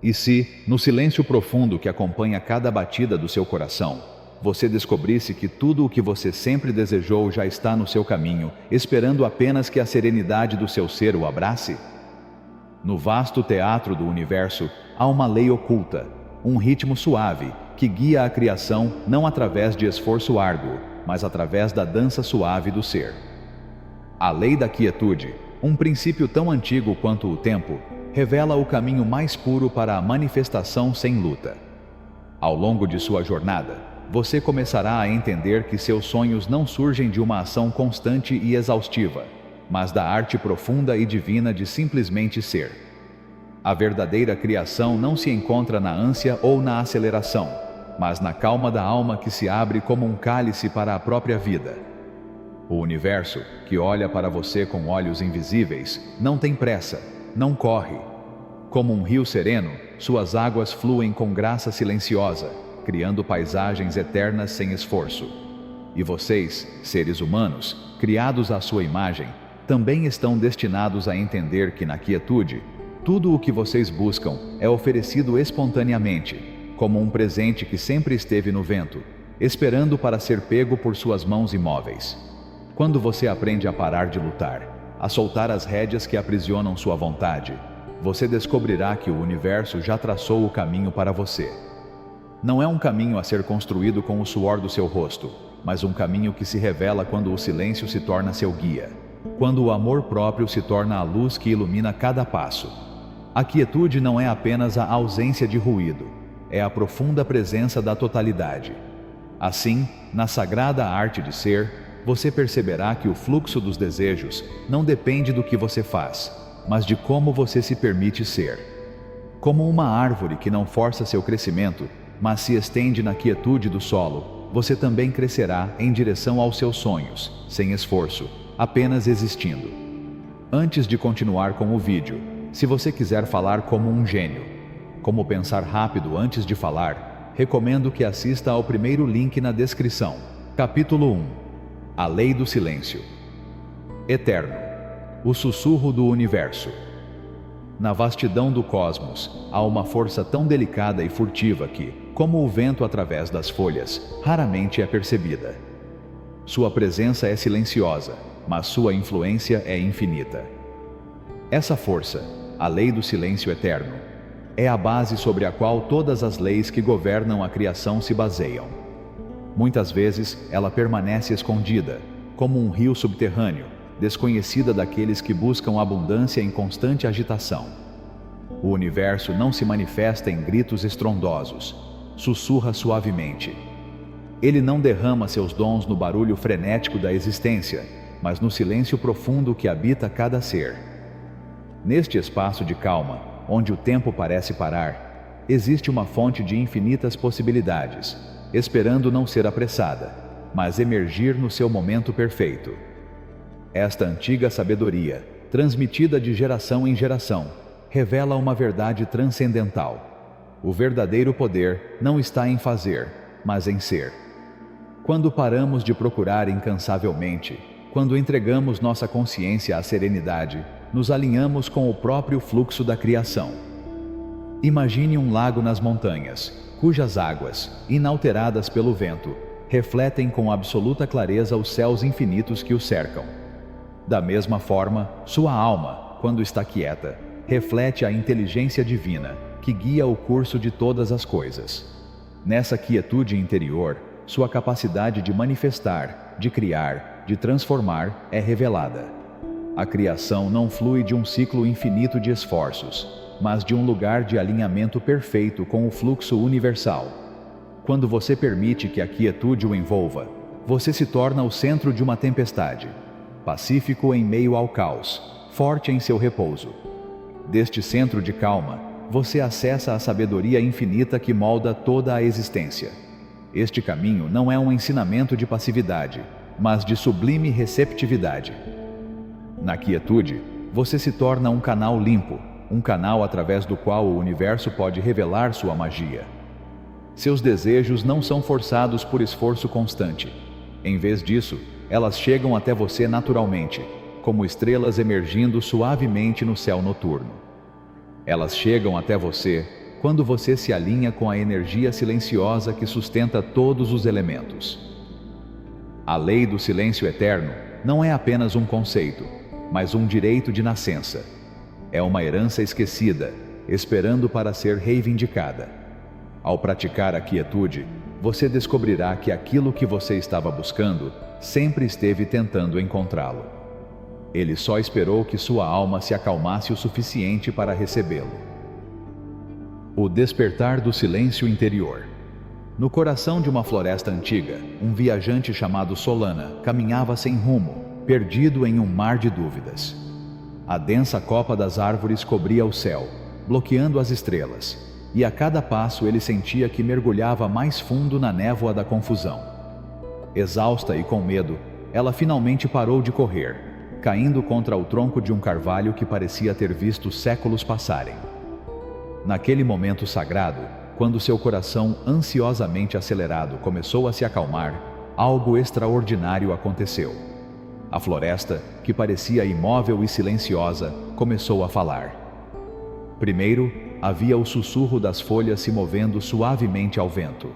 E se, no silêncio profundo que acompanha cada batida do seu coração, você descobrisse que tudo o que você sempre desejou já está no seu caminho, esperando apenas que a serenidade do seu ser o abrace? No vasto teatro do universo, há uma lei oculta, um ritmo suave, que guia a criação não através de esforço árduo, mas através da dança suave do ser. A lei da quietude, um princípio tão antigo quanto o tempo, revela o caminho mais puro para a manifestação sem luta. Ao longo de sua jornada, você começará a entender que seus sonhos não surgem de uma ação constante e exaustiva, mas da arte profunda e divina de simplesmente ser. A verdadeira criação não se encontra na ânsia ou na aceleração, mas na calma da alma que se abre como um cálice para a própria vida. O universo, que olha para você com olhos invisíveis, não tem pressa, não corre. Como um rio sereno, suas águas fluem com graça silenciosa, criando paisagens eternas sem esforço. E vocês, seres humanos, criados à sua imagem, também estão destinados a entender que na quietude, tudo o que vocês buscam é oferecido espontaneamente, como um presente que sempre esteve no vento, esperando para ser pego por suas mãos imóveis. Quando você aprende a parar de lutar, a soltar as rédeas que aprisionam sua vontade, você descobrirá que o universo já traçou o caminho para você. Não é um caminho a ser construído com o suor do seu rosto, mas um caminho que se revela quando o silêncio se torna seu guia, quando o amor próprio se torna a luz que ilumina cada passo. A quietude não é apenas a ausência de ruído, é a profunda presença da totalidade. Assim, na sagrada arte de ser, você perceberá que o fluxo dos desejos não depende do que você faz, mas de como você se permite ser. Como uma árvore que não força seu crescimento, mas se estende na quietude do solo, você também crescerá em direção aos seus sonhos, sem esforço, apenas existindo. Antes de continuar com o vídeo, se você quiser falar como um gênio, como pensar rápido antes de falar, recomendo que assista ao primeiro link na descrição. Capítulo 1. A Lei do Silêncio. Eterno. O sussurro do universo. Na vastidão do cosmos, há uma força tão delicada e furtiva que, como o vento através das folhas, raramente é percebida. Sua presença é silenciosa, mas sua influência é infinita. Essa força, a lei do silêncio eterno, é a base sobre a qual todas as leis que governam a criação se baseiam. Muitas vezes, ela permanece escondida, como um rio subterrâneo, desconhecida daqueles que buscam abundância em constante agitação. O universo não se manifesta em gritos estrondosos, sussurra suavemente. Ele não derrama seus dons no barulho frenético da existência, mas no silêncio profundo que habita cada ser. Neste espaço de calma, onde o tempo parece parar, existe uma fonte de infinitas possibilidades, esperando não ser apressada, mas emergir no seu momento perfeito. Esta antiga sabedoria, transmitida de geração em geração, revela uma verdade transcendental. O verdadeiro poder não está em fazer, mas em ser. Quando paramos de procurar incansavelmente, quando entregamos nossa consciência à serenidade, nos alinhamos com o próprio fluxo da criação. Imagine um lago nas montanhas, cujas águas, inalteradas pelo vento, refletem com absoluta clareza os céus infinitos que o cercam. Da mesma forma, sua alma, quando está quieta, reflete a inteligência divina, que guia o curso de todas as coisas. Nessa quietude interior, sua capacidade de manifestar, de criar, de transformar é revelada. A criação não flui de um ciclo infinito de esforços, mas de um lugar de alinhamento perfeito com o fluxo universal. Quando você permite que a quietude o envolva, você se torna o centro de uma tempestade, pacífico em meio ao caos, forte em seu repouso. Deste centro de calma, você acessa a sabedoria infinita que molda toda a existência. Este caminho não é um ensinamento de passividade, mas de sublime receptividade. Na quietude, você se torna um canal limpo, um canal através do qual o universo pode revelar sua magia. Seus desejos não são forçados por esforço constante. Em vez disso, elas chegam até você naturalmente, como estrelas emergindo suavemente no céu noturno. Elas chegam até você quando você se alinha com a energia silenciosa que sustenta todos os elementos. A lei do silêncio eterno não é apenas um conceito, mas um direito de nascença. É uma herança esquecida, esperando para ser reivindicada. Ao praticar a quietude, você descobrirá que aquilo que você estava buscando sempre esteve tentando encontrá-lo. Ele só esperou que sua alma se acalmasse o suficiente para recebê-lo. O despertar do silêncio interior. No coração de uma floresta antiga, um viajante chamado Solana caminhava sem rumo, perdido em um mar de dúvidas. A densa copa das árvores cobria o céu, bloqueando as estrelas, e a cada passo ele sentia que mergulhava mais fundo na névoa da confusão. Exausta e com medo, ela finalmente parou de correr, caindo contra o tronco de um carvalho que parecia ter visto séculos passarem. Naquele momento sagrado, quando seu coração ansiosamente acelerado começou a se acalmar, algo extraordinário aconteceu. A floresta, que parecia imóvel e silenciosa, começou a falar. Primeiro, havia o sussurro das folhas se movendo suavemente ao vento,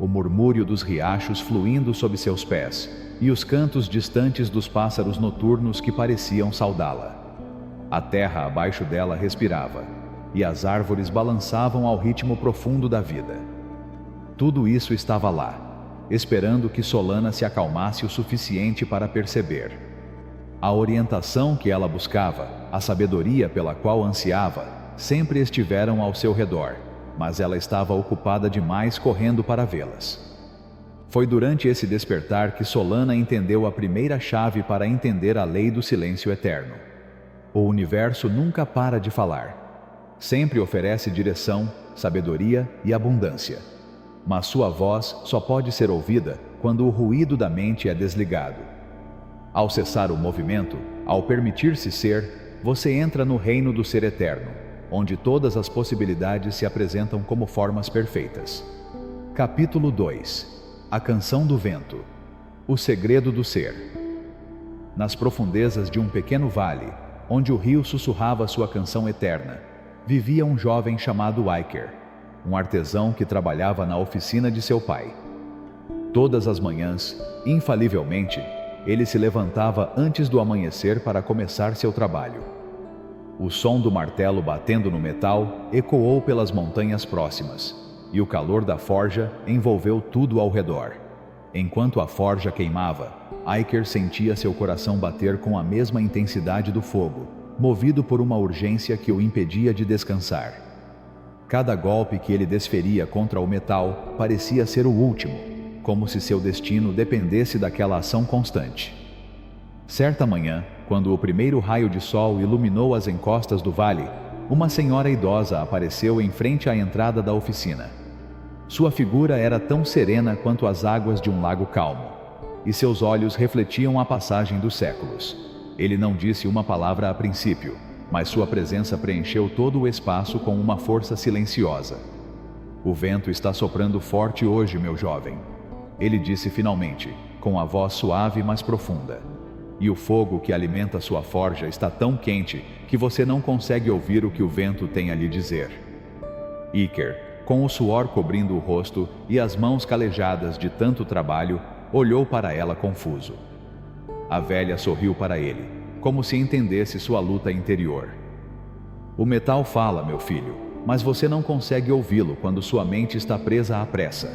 o murmúrio dos riachos fluindo sob seus pés e os cantos distantes dos pássaros noturnos que pareciam saudá-la. A terra abaixo dela respirava, e as árvores balançavam ao ritmo profundo da vida. Tudo isso estava lá, esperando que Solana se acalmasse o suficiente para perceber. A orientação que ela buscava, a sabedoria pela qual ansiava, sempre estiveram ao seu redor, mas ela estava ocupada demais correndo para vê-las. Foi durante esse despertar que Solana entendeu a primeira chave para entender a lei do silêncio eterno. O universo nunca para de falar. Sempre oferece direção, sabedoria e abundância. Mas sua voz só pode ser ouvida quando o ruído da mente é desligado. Ao cessar o movimento, ao permitir-se ser, você entra no reino do ser eterno, onde todas as possibilidades se apresentam como formas perfeitas. Capítulo 2. A canção do vento. O segredo do ser. Nas profundezas de um pequeno vale, onde o rio sussurrava sua canção eterna, vivia um jovem chamado Iker, um artesão que trabalhava na oficina de seu pai. Todas as manhãs, infalivelmente, ele se levantava antes do amanhecer para começar seu trabalho. O som do martelo batendo no metal ecoou pelas montanhas próximas, e o calor da forja envolveu tudo ao redor. Enquanto a forja queimava, Iker sentia seu coração bater com a mesma intensidade do fogo, movido por uma urgência que o impedia de descansar. Cada golpe que ele desferia contra o metal parecia ser o último, como se seu destino dependesse daquela ação constante. Certa manhã, quando o primeiro raio de sol iluminou as encostas do vale, uma senhora idosa apareceu em frente à entrada da oficina. Sua figura era tão serena quanto as águas de um lago calmo, e seus olhos refletiam a passagem dos séculos. Ele não disse uma palavra a princípio, mas sua presença preencheu todo o espaço com uma força silenciosa. "O vento está soprando forte hoje, meu jovem", ele disse finalmente, com a voz suave mas profunda. "E o fogo que alimenta sua forja está tão quente que você não consegue ouvir o que o vento tem a lhe dizer." Iker, com o suor cobrindo o rosto e as mãos calejadas de tanto trabalho, olhou para ela confuso. A velha sorriu para ele, como se entendesse sua luta interior. "O metal fala, meu filho, mas você não consegue ouvi-lo quando sua mente está presa à pressa.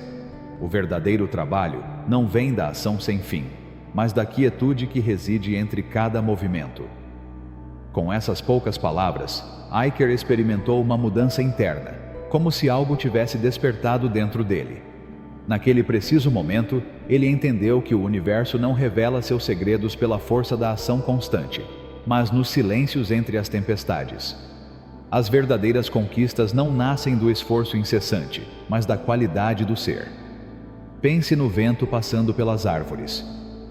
O verdadeiro trabalho não vem da ação sem fim, mas da quietude que reside entre cada movimento." Com essas poucas palavras, Iker experimentou uma mudança interna, como se algo tivesse despertado dentro dele. Naquele preciso momento, ele entendeu que o universo não revela seus segredos pela força da ação constante, mas nos silêncios entre as tempestades. As verdadeiras conquistas não nascem do esforço incessante, mas da qualidade do ser. Pense no vento passando pelas árvores.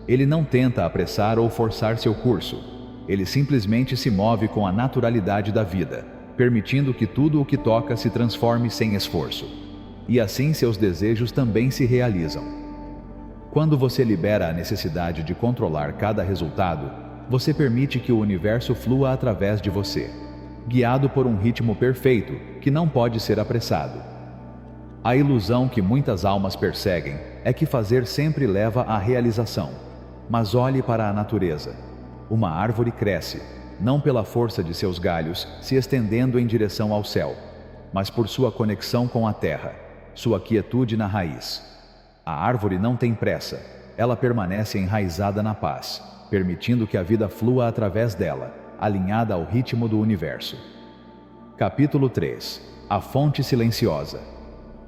Ele não tenta apressar ou forçar seu curso. Ele simplesmente se move com a naturalidade da vida, permitindo que tudo o que toca se transforme sem esforço. E assim seus desejos também se realizam. Quando você libera a necessidade de controlar cada resultado, você permite que o universo flua através de você. guiado por um ritmo perfeito que não pode ser apressado. A ilusão que muitas almas perseguem é que fazer sempre leva à realização. Mas olhe para a natureza. Uma árvore cresce, não pela força de seus galhos se estendendo em direção ao céu, mas por sua conexão com a terra, sua quietude na raiz. A árvore não tem pressa, ela permanece enraizada na paz, permitindo que a vida flua através dela, alinhada ao ritmo do universo. Capítulo 3. A fonte silenciosa.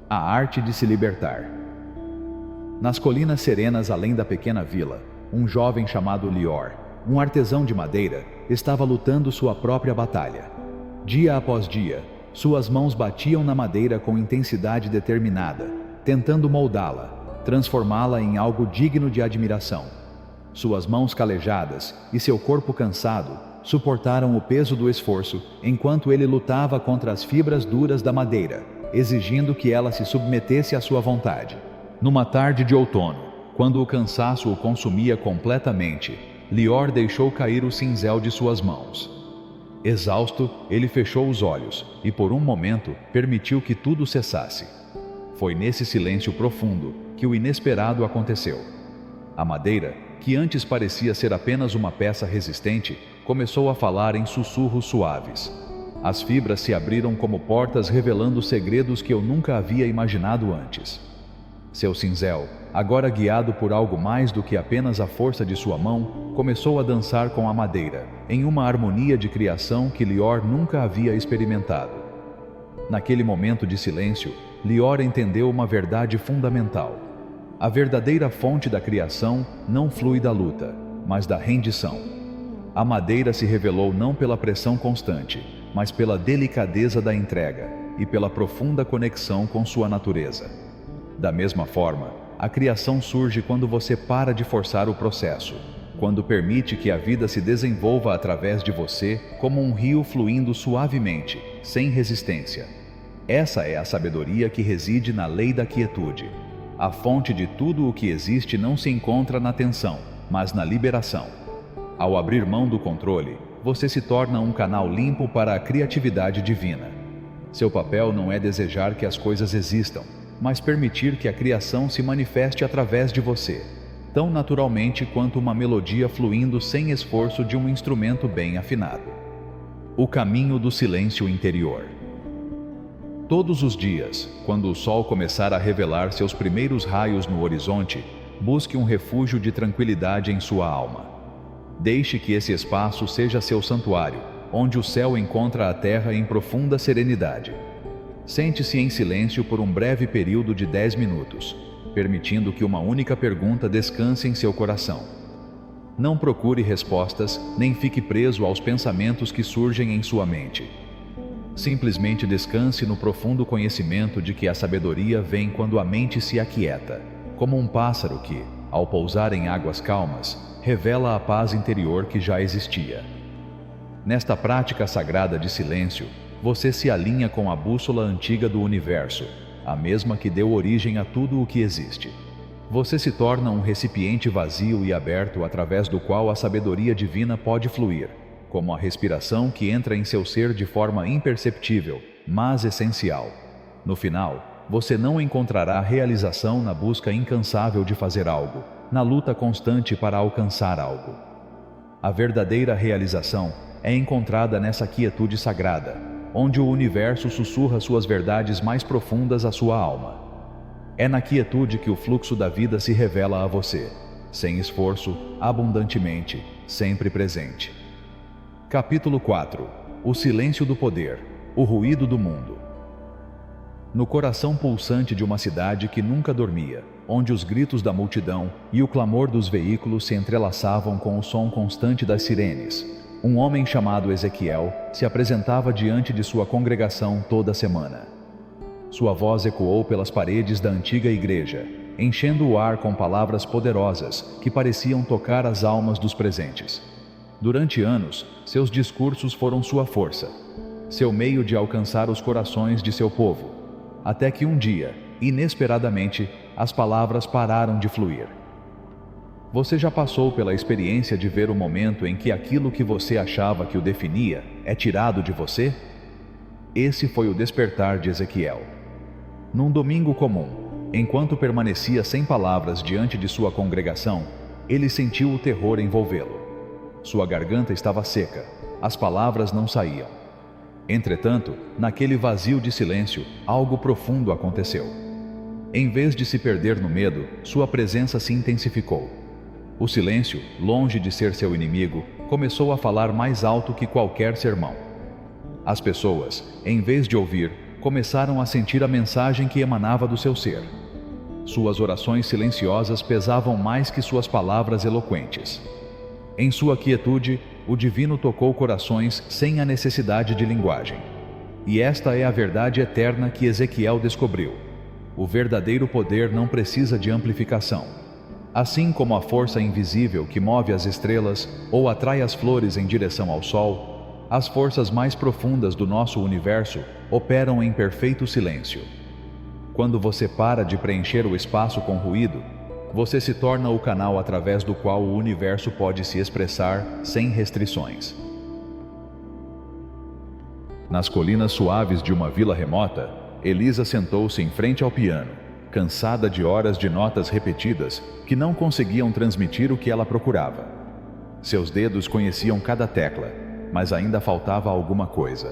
A arte de se libertar. Nas colinas serenas além da pequena vila, um jovem chamado Lior, um artesão de madeira, estava lutando sua própria batalha. Dia após dia, suas mãos batiam na madeira com intensidade determinada, tentando moldá-la, transformá-la em algo digno de admiração. Suas mãos calejadas e seu corpo cansado suportaram o peso do esforço enquanto ele lutava contra as fibras duras da madeira, exigindo que ela se submetesse à sua vontade. Numa tarde de outono, quando o cansaço o consumia completamente, Lior deixou cair o cinzel de suas mãos. Exausto, ele fechou os olhos e por um momento permitiu que tudo cessasse. Foi nesse silêncio profundo que o inesperado aconteceu. A madeira, que antes parecia ser apenas uma peça resistente, começou a falar em sussurros suaves. As fibras se abriram como portas revelando segredos que eu nunca havia imaginado antes. Seu cinzel, agora guiado por algo mais do que apenas a força de sua mão, começou a dançar com a madeira, em uma harmonia de criação que Lior nunca havia experimentado. Naquele momento de silêncio, Lior entendeu uma verdade fundamental. A verdadeira fonte da criação não flui da luta, mas da rendição. A madeira se revelou não pela pressão constante, mas pela delicadeza da entrega e pela profunda conexão com sua natureza. Da mesma forma, a criação surge quando você para de forçar o processo, quando permite que a vida se desenvolva através de você como um rio fluindo suavemente, sem resistência. Essa é a sabedoria que reside na lei da quietude. A fonte de tudo o que existe não se encontra na tensão, mas na liberação. Ao abrir mão do controle, você se torna um canal limpo para a criatividade divina. Seu papel não é desejar que as coisas existam, mas permitir que a criação se manifeste através de você, tão naturalmente quanto uma melodia fluindo sem esforço de um instrumento bem afinado. O caminho do silêncio interior. Todos os dias, quando o sol começar a revelar seus primeiros raios no horizonte, busque um refúgio de tranquilidade em sua alma. Deixe que esse espaço seja seu santuário, onde o céu encontra a terra em profunda serenidade. Sente-se em silêncio por um breve período de 10 minutos, permitindo que uma única pergunta descanse em seu coração. Não procure respostas, nem fique preso aos pensamentos que surgem em sua mente. Simplesmente descanse no profundo conhecimento de que a sabedoria vem quando a mente se aquieta, como um pássaro que, ao pousar em águas calmas, revela a paz interior que já existia. Nesta prática sagrada de silêncio, você se alinha com a bússola antiga do universo, a mesma que deu origem a tudo o que existe. Você se torna um recipiente vazio e aberto através do qual a sabedoria divina pode fluir, como a respiração que entra em seu ser de forma imperceptível, mas essencial. No final, você não encontrará realização na busca incansável de fazer algo, na luta constante para alcançar algo. A verdadeira realização é encontrada nessa quietude sagrada, onde o universo sussurra suas verdades mais profundas à sua alma. É na quietude que o fluxo da vida se revela a você, sem esforço, abundantemente, sempre presente. Capítulo 4. O silêncio do poder, o ruído do mundo. No coração pulsante de uma cidade que nunca dormia, onde os gritos da multidão e o clamor dos veículos se entrelaçavam com o som constante das sirenes, um homem chamado Ezequiel se apresentava diante de sua congregação toda semana. Sua voz ecoou pelas paredes da antiga igreja, enchendo o ar com palavras poderosas que pareciam tocar as almas dos presentes. Durante anos, seus discursos foram sua força, seu meio de alcançar os corações de seu povo, até que um dia, inesperadamente, as palavras pararam de fluir. Você já passou pela experiência de ver o momento em que aquilo que você achava que o definia é tirado de você? Esse foi o despertar de Ezequiel. Num domingo comum, enquanto permanecia sem palavras diante de sua congregação, ele sentiu o terror envolvê-lo. Sua garganta estava seca, as palavras não saíam. Entretanto, naquele vazio de silêncio, algo profundo aconteceu. Em vez de se perder no medo, sua presença se intensificou. O silêncio, longe de ser seu inimigo, começou a falar mais alto que qualquer sermão. As pessoas, em vez de ouvir, começaram a sentir a mensagem que emanava do seu ser. Suas orações silenciosas pesavam mais que suas palavras eloquentes. Em sua quietude, o divino tocou corações sem a necessidade de linguagem. E esta é a verdade eterna que Ezequiel descobriu. O verdadeiro poder não precisa de amplificação. Assim como a força invisível que move as estrelas ou atrai as flores em direção ao sol, as forças mais profundas do nosso universo operam em perfeito silêncio. Quando você para de preencher o espaço com ruído, você se torna o canal através do qual o universo pode se expressar sem restrições. Nas colinas suaves de uma vila remota, Elisa sentou-se em frente ao piano, cansada de horas de notas repetidas que não conseguiam transmitir o que ela procurava. Seus dedos conheciam cada tecla, mas ainda faltava alguma coisa.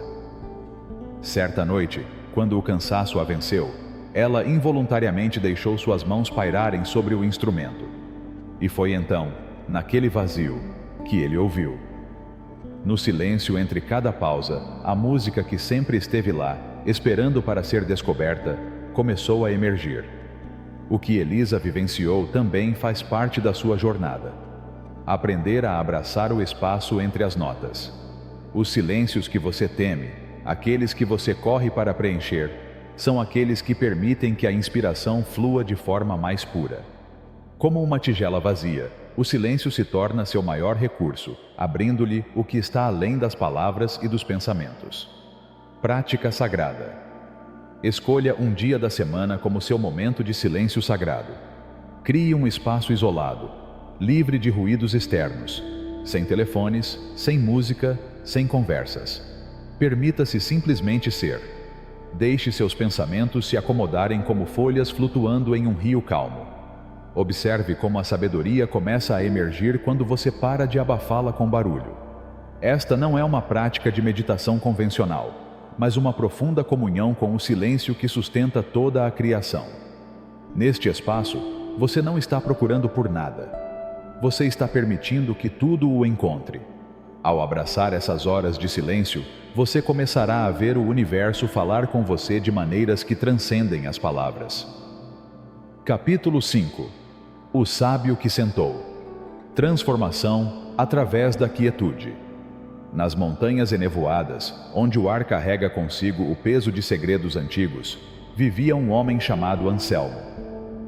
Certa noite, quando o cansaço a venceu, ela involuntariamente deixou suas mãos pairarem sobre o instrumento. E foi então, naquele vazio, que ele ouviu. No silêncio entre cada pausa, a música que sempre esteve lá, esperando para ser descoberta, começou a emergir. O que Elisa vivenciou também faz parte da sua jornada. Aprender a abraçar o espaço entre as notas. Os silêncios que você teme, aqueles que você corre para preencher, são aqueles que permitem que a inspiração flua de forma mais pura. Como uma tigela vazia, o silêncio se torna seu maior recurso, abrindo-lhe o que está além das palavras e dos pensamentos. Prática sagrada. Escolha um dia da semana como seu momento de silêncio sagrado. Crie um espaço isolado, livre de ruídos externos, sem telefones, sem música, sem conversas. Permita-se simplesmente ser. Deixe seus pensamentos se acomodarem como folhas flutuando em um rio calmo. Observe como a sabedoria começa a emergir quando você para de abafá-la com barulho. Esta não é uma prática de meditação convencional, mas uma profunda comunhão com o silêncio que sustenta toda a criação. Neste espaço, você não está procurando por nada. Você está permitindo que tudo o encontre. Ao abraçar essas horas de silêncio, você começará a ver o universo falar com você de maneiras que transcendem as palavras. Capítulo 5. O sábio que sentou. Transformação através da quietude. Nas montanhas enevoadas, onde o ar carrega consigo o peso de segredos antigos, vivia um homem chamado Anselmo.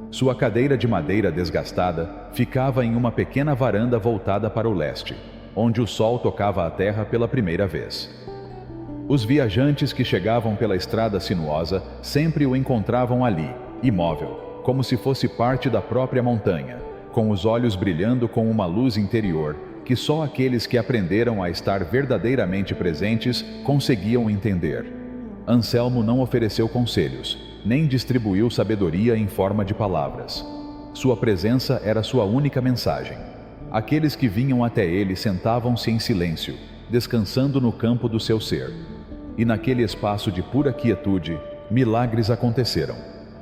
Sua cadeira de madeira desgastada ficava em uma pequena varanda voltada para o leste, onde o sol tocava a terra pela primeira vez. Os viajantes que chegavam pela estrada sinuosa sempre o encontravam ali, imóvel, como se fosse parte da própria montanha, com os olhos brilhando com uma luz interior que só aqueles que aprenderam a estar verdadeiramente presentes conseguiam entender. Anselmo não ofereceu conselhos, nem distribuiu sabedoria em forma de palavras. Sua presença era sua única mensagem. Aqueles que vinham até ele sentavam-se em silêncio, descansando no campo do seu ser. E naquele espaço de pura quietude, milagres aconteceram.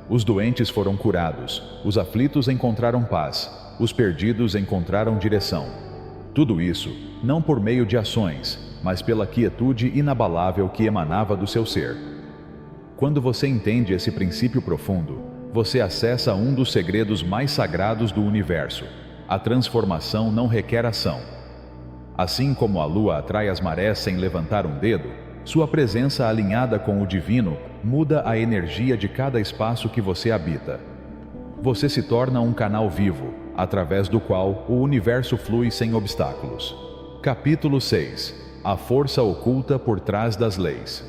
Os doentes foram curados, os aflitos encontraram paz, os perdidos encontraram direção. Tudo isso, não por meio de ações, mas pela quietude inabalável que emanava do seu ser. Quando você entende esse princípio profundo, você acessa um dos segredos mais sagrados do universo. A transformação não requer ação. Assim como a lua atrai as marés sem levantar um dedo, sua presença alinhada com o divino muda a energia de cada espaço que você habita. Você se torna um canal vivo, através do qual o universo flui sem obstáculos. Capítulo 6. A força oculta por trás das leis.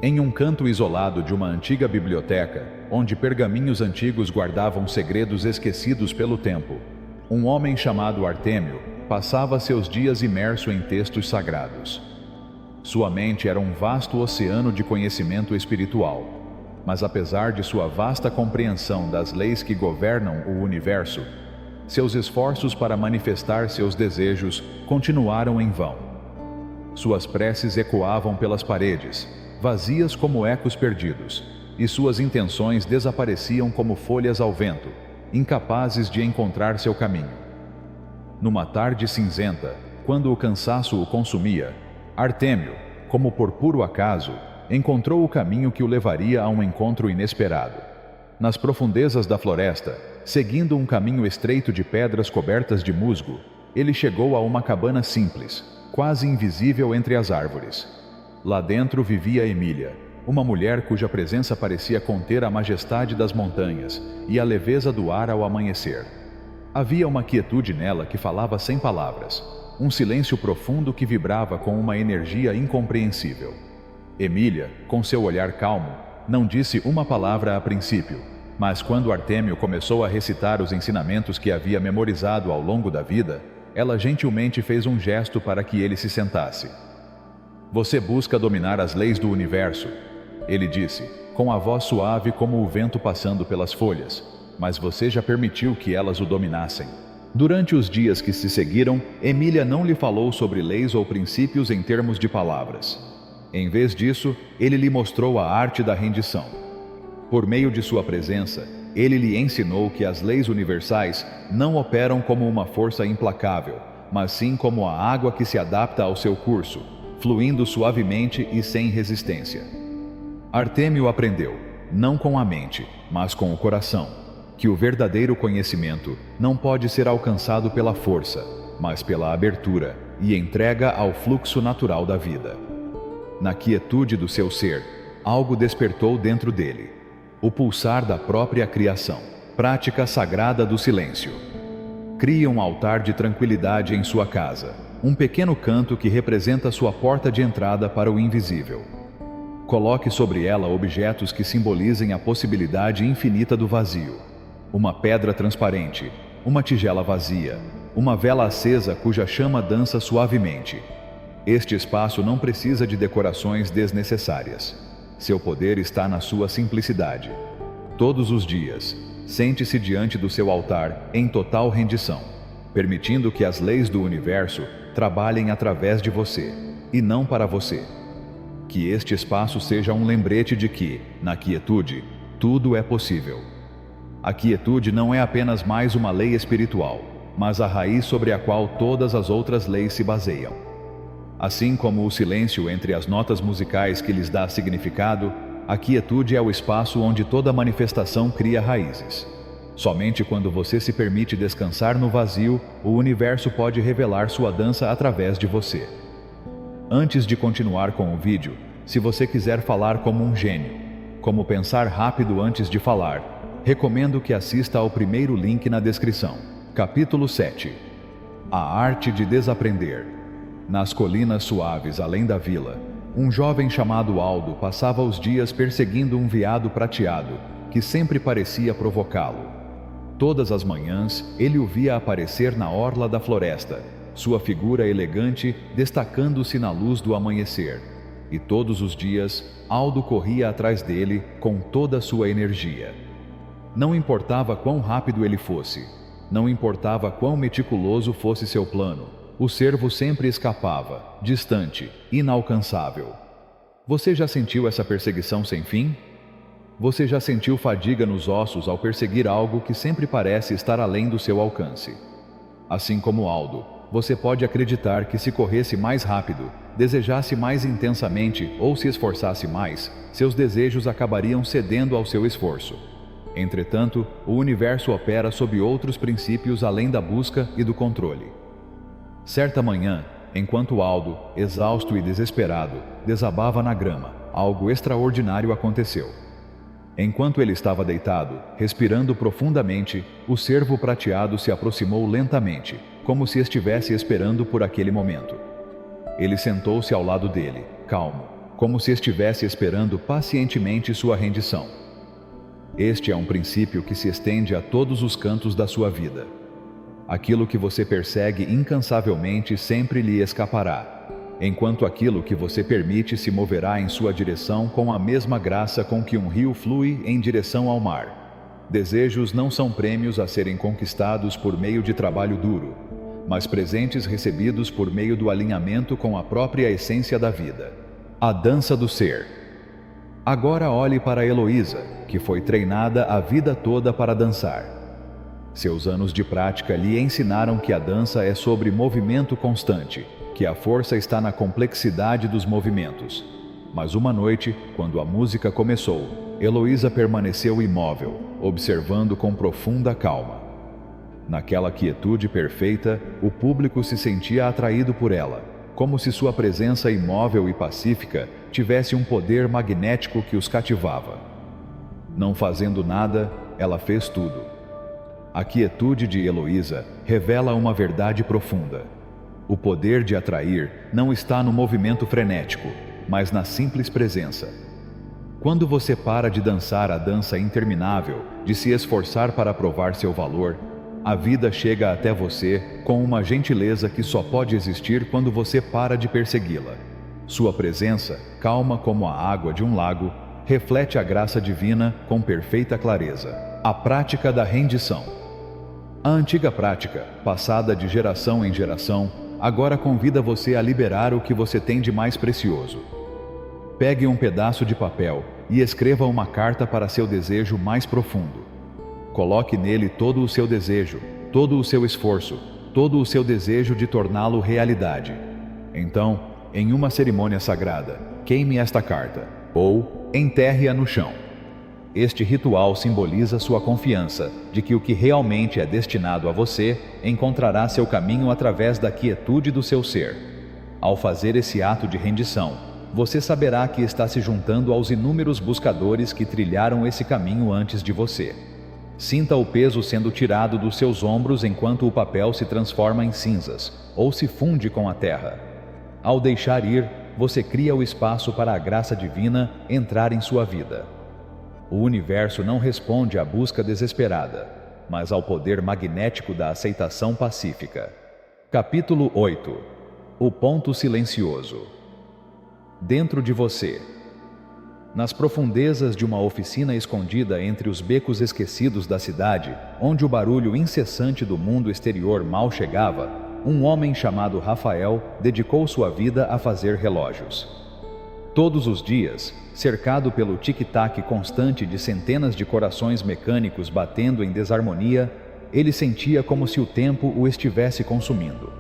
Em um canto isolado de uma antiga biblioteca, onde pergaminhos antigos guardavam segredos esquecidos pelo tempo, Um homem chamado Artêmio passava seus dias imerso em textos sagrados. Sua mente era um vasto oceano de conhecimento espiritual, mas apesar de sua vasta compreensão das leis que governam o universo, seus esforços para manifestar seus desejos continuaram em vão. Suas preces ecoavam pelas paredes, vazias como ecos perdidos, e suas intenções desapareciam como folhas ao vento, incapazes de encontrar seu caminho. Numa tarde cinzenta, quando o cansaço o consumia, Artêmio, como por puro acaso, encontrou o caminho que o levaria a um encontro inesperado. Nas profundezas da floresta, seguindo um caminho estreito de pedras cobertas de musgo, ele chegou a uma cabana simples, quase invisível entre as árvores. Lá dentro vivia Emília, uma mulher cuja presença parecia conter a majestade das montanhas e a leveza do ar ao amanhecer. Havia uma quietude nela que falava sem palavras, um silêncio profundo que vibrava com uma energia incompreensível. Emília, com seu olhar calmo, não disse uma palavra a princípio, mas quando Artêmio começou a recitar os ensinamentos que havia memorizado ao longo da vida, ela gentilmente fez um gesto para que ele se sentasse. "Você busca dominar as leis do universo", ele disse, com a voz suave como o vento passando pelas folhas, "mas você já permitiu que elas o dominassem." Durante os dias que se seguiram, Emília não lhe falou sobre leis ou princípios em termos de palavras. Em vez disso, ele lhe mostrou a arte da rendição. Por meio de sua presença, ele lhe ensinou que as leis universais não operam como uma força implacável, mas sim como a água que se adapta ao seu curso, fluindo suavemente e sem resistência. Artêmio aprendeu, não com a mente, mas com o coração, que o verdadeiro conhecimento não pode ser alcançado pela força, mas pela abertura e entrega ao fluxo natural da vida. Na quietude do seu ser, algo despertou dentro dele. O pulsar da própria criação, prática sagrada do silêncio. Crie um altar de tranquilidade em sua casa, um pequeno canto que representa sua porta de entrada para o invisível. Coloque sobre ela objetos que simbolizem a possibilidade infinita do vazio. Uma pedra transparente, uma tigela vazia, uma vela acesa cuja chama dança suavemente. Este espaço não precisa de decorações desnecessárias. Seu poder está na sua simplicidade. Todos os dias, sente-se diante do seu altar em total rendição, permitindo que as leis do universo trabalhem através de você, e não para você. Que este espaço seja um lembrete de que, na quietude, tudo é possível. A quietude não é apenas mais uma lei espiritual, mas a raiz sobre a qual todas as outras leis se baseiam. Assim como o silêncio entre as notas musicais que lhes dá significado, a quietude é o espaço onde toda manifestação cria raízes. Somente quando você se permite descansar no vazio, o universo pode revelar sua dança através de você. Antes de continuar com o vídeo, se você quiser falar como um gênio, como pensar rápido antes de falar, recomendo que assista ao primeiro link na descrição. Capítulo 7. A arte de desaprender. Nas colinas suaves além da vila, um jovem chamado Aldo passava os dias perseguindo um veado prateado, que sempre parecia provocá-lo. Todas as manhãs, ele o via aparecer na orla da floresta, sua figura elegante destacando-se na luz do amanhecer. E todos os dias, Aldo corria atrás dele com toda a sua energia. Não importava quão rápido ele fosse, não importava quão meticuloso fosse seu plano, o cervo sempre escapava, distante, inalcançável. Você já sentiu essa perseguição sem fim? Você já sentiu fadiga nos ossos ao perseguir algo que sempre parece estar além do seu alcance? Assim como Aldo, você pode acreditar que se corresse mais rápido, desejasse mais intensamente ou se esforçasse mais, seus desejos acabariam cedendo ao seu esforço. Entretanto, o universo opera sob outros princípios além da busca e do controle. Certa manhã, enquanto Aldo, exausto e desesperado, desabava na grama, algo extraordinário aconteceu. Enquanto ele estava deitado, respirando profundamente, o cervo prateado se aproximou lentamente, como se estivesse esperando por aquele momento. Ele sentou-se ao lado dele, calmo, como se estivesse esperando pacientemente sua rendição. Este é um princípio que se estende a todos os cantos da sua vida. Aquilo que você persegue incansavelmente sempre lhe escapará, enquanto aquilo que você permite se moverá em sua direção com a mesma graça com que um rio flui em direção ao mar. Desejos não são prêmios a serem conquistados por meio de trabalho duro, mas presentes recebidos por meio do alinhamento com a própria essência da vida. A dança do ser. Agora olhe para Heloísa, que foi treinada a vida toda para dançar. Seus anos de prática lhe ensinaram que a dança é sobre movimento constante, que a força está na complexidade dos movimentos. Mas uma noite, quando a música começou, Heloísa permaneceu imóvel, observando com profunda calma. Naquela quietude perfeita, o público se sentia atraído por ela, como se sua presença imóvel e pacífica tivesse um poder magnético que os cativava. Não fazendo nada, ela fez tudo. A quietude de Heloísa revela uma verdade profunda. O poder de atrair não está no movimento frenético, mas na simples presença. Quando você para de dançar a dança interminável, de se esforçar para provar seu valor, a vida chega até você com uma gentileza que só pode existir quando você para de persegui-la. Sua presença, calma como a água de um lago, reflete a graça divina com perfeita clareza. A prática da rendição. A antiga prática, passada de geração em geração, agora convida você a liberar o que você tem de mais precioso. Pegue um pedaço de papel e escreva uma carta para seu desejo mais profundo. Coloque nele todo o seu desejo, todo o seu esforço, todo o seu desejo de torná-lo realidade. Então, em uma cerimônia sagrada, queime esta carta, ou enterre-a no chão. Este ritual simboliza sua confiança de que o que realmente é destinado a você encontrará seu caminho através da quietude do seu ser. Ao fazer esse ato de rendição, você saberá que está se juntando aos inúmeros buscadores que trilharam esse caminho antes de você. Sinta o peso sendo tirado dos seus ombros enquanto o papel se transforma em cinzas ou se funde com a terra. Ao deixar ir, você cria o espaço para a graça divina entrar em sua vida. O universo não responde à busca desesperada, mas ao poder magnético da aceitação pacífica. Capítulo 8. O ponto silencioso. Dentro de você. Nas profundezas de uma oficina escondida entre os becos esquecidos da cidade, onde o barulho incessante do mundo exterior mal chegava, um homem chamado Rafael dedicou sua vida a fazer relógios. Todos os dias, cercado pelo tic-tac constante de centenas de corações mecânicos batendo em desarmonia, ele sentia como se o tempo o estivesse consumindo.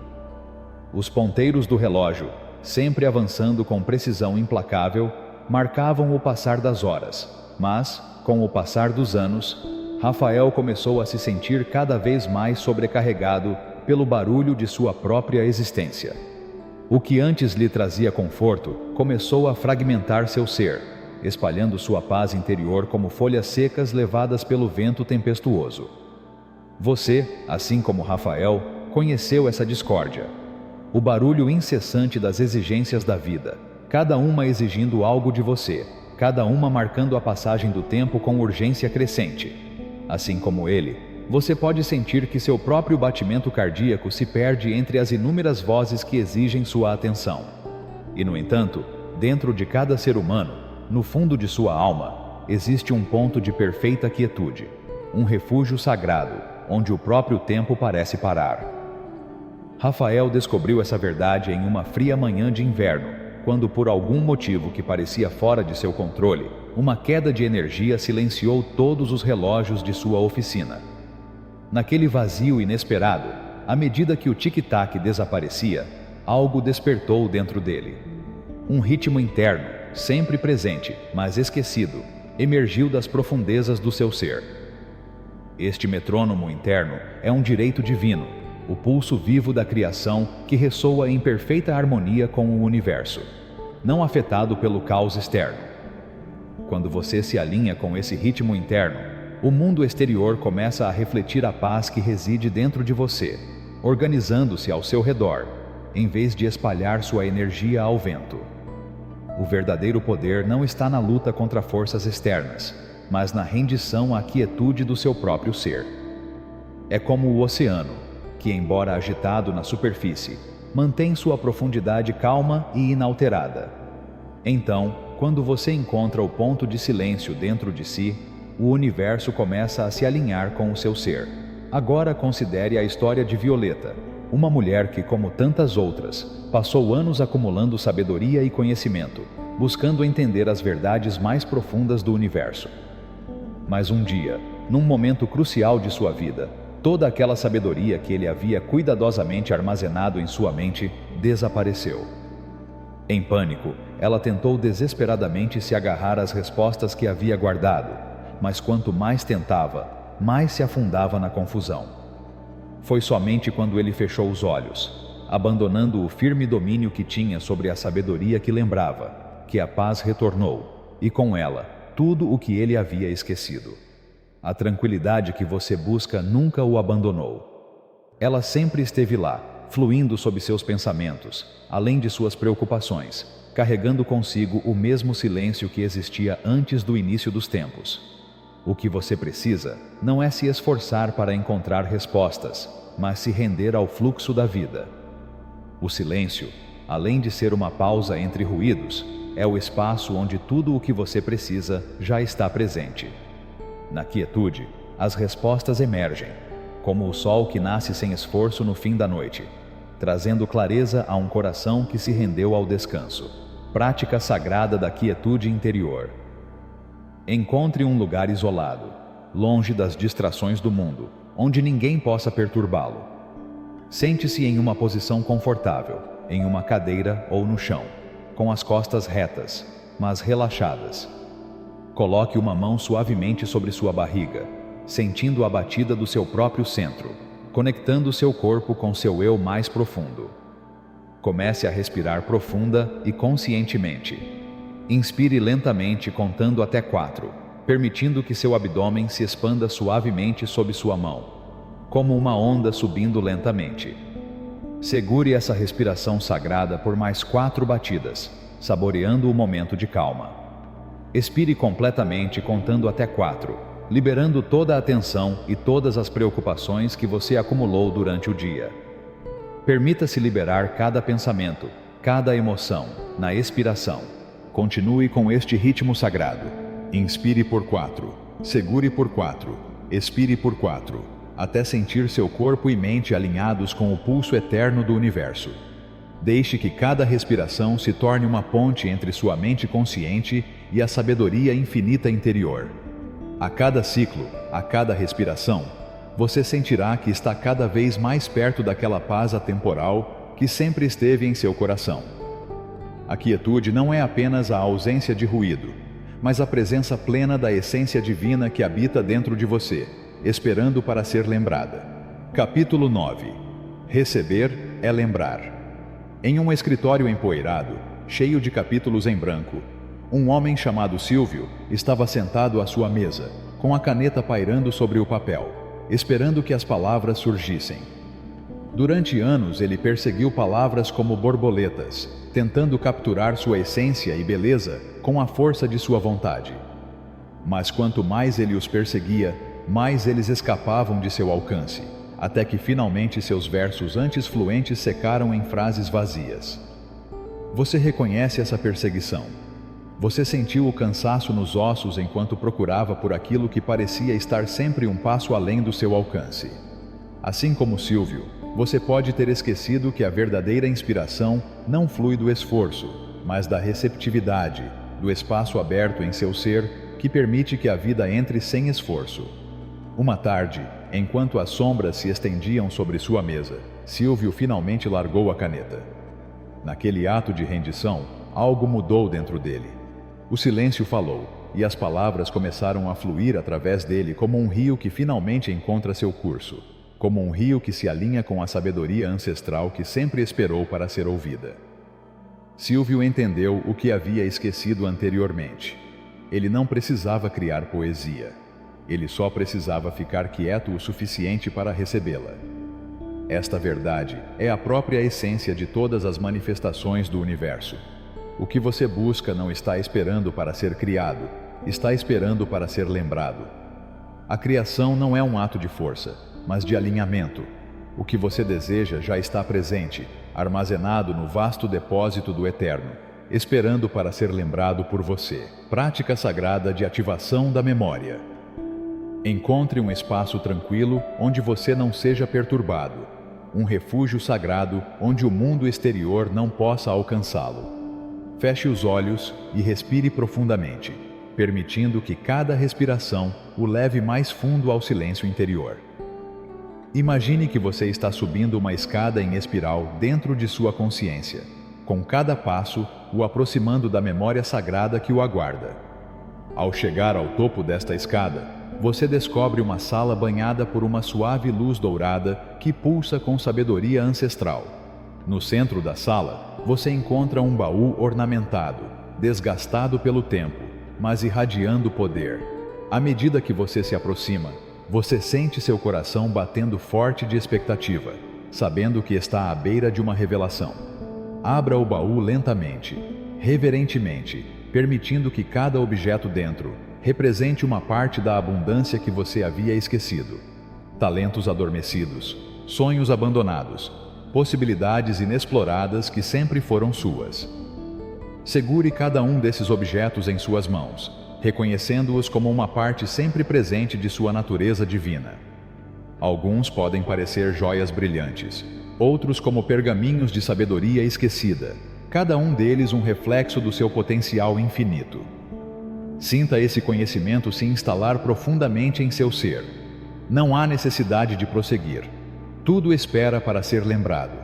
Os ponteiros do relógio, sempre avançando com precisão implacável, marcavam o passar das horas, mas, com o passar dos anos, Rafael começou a se sentir cada vez mais sobrecarregado pelo barulho de sua própria existência. O que antes lhe trazia conforto começou a fragmentar seu ser, espalhando sua paz interior como folhas secas levadas pelo vento tempestuoso. Você, assim como Rafael, conheceu essa discórdia. O barulho incessante das exigências da vida, cada uma exigindo algo de você, cada uma marcando a passagem do tempo com urgência crescente. Assim como ele, você pode sentir que seu próprio batimento cardíaco se perde entre as inúmeras vozes que exigem sua atenção. E, no entanto, dentro de cada ser humano, no fundo de sua alma, existe um ponto de perfeita quietude, um refúgio sagrado, onde o próprio tempo parece parar. Rafael descobriu essa verdade em uma fria manhã de inverno, quando, por algum motivo que parecia fora de seu controle, uma queda de energia silenciou todos os relógios de sua oficina. Naquele vazio inesperado, à medida que o tic-tac desaparecia, algo despertou dentro dele. Um ritmo interno, sempre presente, mas esquecido, emergiu das profundezas do seu ser. Este metrônomo interno é um direito divino, o pulso vivo da criação que ressoa em perfeita harmonia com o universo, não afetado pelo caos externo. Quando você se alinha com esse ritmo interno, o mundo exterior começa a refletir a paz que reside dentro de você, organizando-se ao seu redor, em vez de espalhar sua energia ao vento. O verdadeiro poder não está na luta contra forças externas, mas na rendição à quietude do seu próprio ser. É como o oceano. que, embora agitado na superfície, mantém sua profundidade calma e inalterada. Então, quando você encontra o ponto de silêncio dentro de si, o universo começa a se alinhar com o seu ser. Agora considere a história de Violeta, uma mulher que, como tantas outras, passou anos acumulando sabedoria e conhecimento, buscando entender as verdades mais profundas do universo. Mas um dia, num momento crucial de sua vida, toda aquela sabedoria que ele havia cuidadosamente armazenado em sua mente desapareceu. Em pânico, ela tentou desesperadamente se agarrar às respostas que havia guardado, mas quanto mais tentava, mais se afundava na confusão. Foi somente quando ele fechou os olhos, abandonando o firme domínio que tinha sobre a sabedoria que lembrava, que a paz retornou, e com ela, tudo o que ele havia esquecido. A tranquilidade que você busca nunca o abandonou. Ela sempre esteve lá, fluindo sob seus pensamentos, além de suas preocupações, carregando consigo o mesmo silêncio que existia antes do início dos tempos. O que você precisa não é se esforçar para encontrar respostas, mas se render ao fluxo da vida. O silêncio, além de ser uma pausa entre ruídos, é o espaço onde tudo o que você precisa já está presente. Na quietude, as respostas emergem, como o sol que nasce sem esforço no fim da noite, trazendo clareza a um coração que se rendeu ao descanso. Prática sagrada da quietude interior. Encontre um lugar isolado, longe das distrações do mundo, onde ninguém possa perturbá-lo. Sente-se em uma posição confortável, em uma cadeira ou no chão, com as costas retas, mas relaxadas. Coloque uma mão suavemente sobre sua barriga, sentindo a batida do seu próprio centro, conectando seu corpo com seu eu mais profundo. Comece a respirar profunda e conscientemente. Inspire lentamente contando até 4, permitindo que seu abdômen se expanda suavemente sob sua mão, como uma onda subindo lentamente. Segure essa respiração sagrada por mais 4 batidas, saboreando o momento de calma. Expire completamente contando até 4, liberando toda a tensão e todas as preocupações que você acumulou durante o dia. Permita-se liberar cada pensamento, cada emoção, na expiração. Continue com este ritmo sagrado. Inspire por 4, segure por 4, expire por 4, até sentir seu corpo e mente alinhados com o pulso eterno do universo. Deixe que cada respiração se torne uma ponte entre sua mente consciente e a sabedoria infinita interior. A cada ciclo, a cada respiração, você sentirá que está cada vez mais perto daquela paz atemporal que sempre esteve em seu coração. A quietude não é apenas a ausência de ruído, mas a presença plena da essência divina que habita dentro de você, esperando para ser lembrada. Capítulo 9. Receber é lembrar. Em um escritório empoeirado, cheio de capítulos em branco, um homem chamado Silvio estava sentado à sua mesa, com a caneta pairando sobre o papel, esperando que as palavras surgissem. Durante anos ele perseguiu palavras como borboletas, tentando capturar sua essência e beleza com a força de sua vontade. Mas quanto mais ele os perseguia, mais eles escapavam de seu alcance, até que finalmente seus versos antes fluentes secaram em frases vazias. Você reconhece essa perseguição? Você sentiu o cansaço nos ossos enquanto procurava por aquilo que parecia estar sempre um passo além do seu alcance. Assim como Silvio, você pode ter esquecido que a verdadeira inspiração não flui do esforço, mas da receptividade, do espaço aberto em seu ser que permite que a vida entre sem esforço. Uma tarde, enquanto as sombras se estendiam sobre sua mesa, Silvio finalmente largou a caneta. Naquele ato de rendição, algo mudou dentro dele. O silêncio falou, e as palavras começaram a fluir através dele como um rio que finalmente encontra seu curso, como um rio que se alinha com a sabedoria ancestral que sempre esperou para ser ouvida. Silvio entendeu o que havia esquecido anteriormente. Ele não precisava criar poesia. Ele só precisava ficar quieto o suficiente para recebê-la. Esta verdade é a própria essência de todas as manifestações do universo. O que você busca não está esperando para ser criado, está esperando para ser lembrado. A criação não é um ato de força, mas de alinhamento. O que você deseja já está presente, armazenado no vasto depósito do Eterno, esperando para ser lembrado por você. Prática sagrada de ativação da memória. Encontre um espaço tranquilo onde você não seja perturbado, um refúgio sagrado onde o mundo exterior não possa alcançá-lo. Feche os olhos e respire profundamente, permitindo que cada respiração o leve mais fundo ao silêncio interior. Imagine que você está subindo uma escada em espiral dentro de sua consciência, com cada passo o aproximando da memória sagrada que o aguarda. Ao chegar ao topo desta escada, você descobre uma sala banhada por uma suave luz dourada que pulsa com sabedoria ancestral. No centro da sala, você encontra um baú ornamentado, desgastado pelo tempo, mas irradiando poder. À medida que você se aproxima, você sente seu coração batendo forte de expectativa, sabendo que está à beira de uma revelação. Abra o baú lentamente, reverentemente, permitindo que cada objeto dentro represente uma parte da abundância que você havia esquecido. Talentos adormecidos, sonhos abandonados, possibilidades inexploradas que sempre foram suas. Segure cada um desses objetos em suas mãos, reconhecendo-os como uma parte sempre presente de sua natureza divina. Alguns podem parecer joias brilhantes, outros como pergaminhos de sabedoria esquecida, cada um deles um reflexo do seu potencial infinito. Sinta esse conhecimento se instalar profundamente em seu ser. Não há necessidade de prosseguir. Tudo espera para ser lembrado.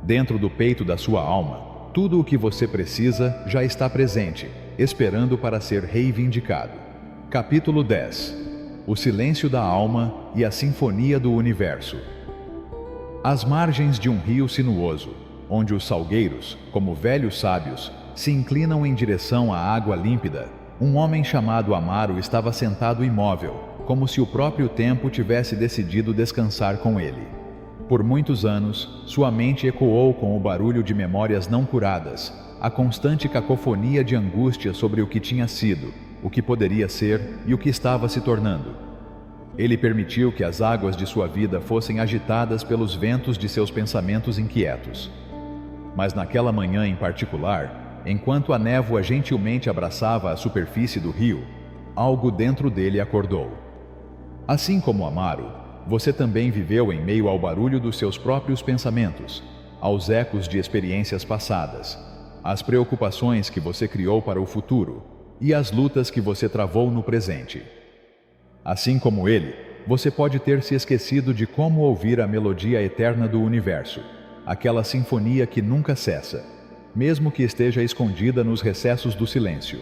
Dentro do peito da sua alma, tudo o que você precisa já está presente, esperando para ser reivindicado. Capítulo 10. O silêncio da alma e a sinfonia do universo. Às margens de um rio sinuoso, onde os salgueiros, como velhos sábios, se inclinam em direção à água límpida, um homem chamado Amaro estava sentado imóvel, como se o próprio tempo tivesse decidido descansar com ele. Por muitos anos, sua mente ecoou com o barulho de memórias não curadas, a constante cacofonia de angústia sobre o que tinha sido, o que poderia ser e o que estava se tornando. Ele permitiu que as águas de sua vida fossem agitadas pelos ventos de seus pensamentos inquietos. Mas naquela manhã em particular, enquanto a névoa gentilmente abraçava a superfície do rio, algo dentro dele acordou. Assim como Amaro, você também viveu em meio ao barulho dos seus próprios pensamentos, aos ecos de experiências passadas, às preocupações que você criou para o futuro e às lutas que você travou no presente. Assim como ele, você pode ter se esquecido de como ouvir a melodia eterna do universo, aquela sinfonia que nunca cessa, mesmo que esteja escondida nos recessos do silêncio.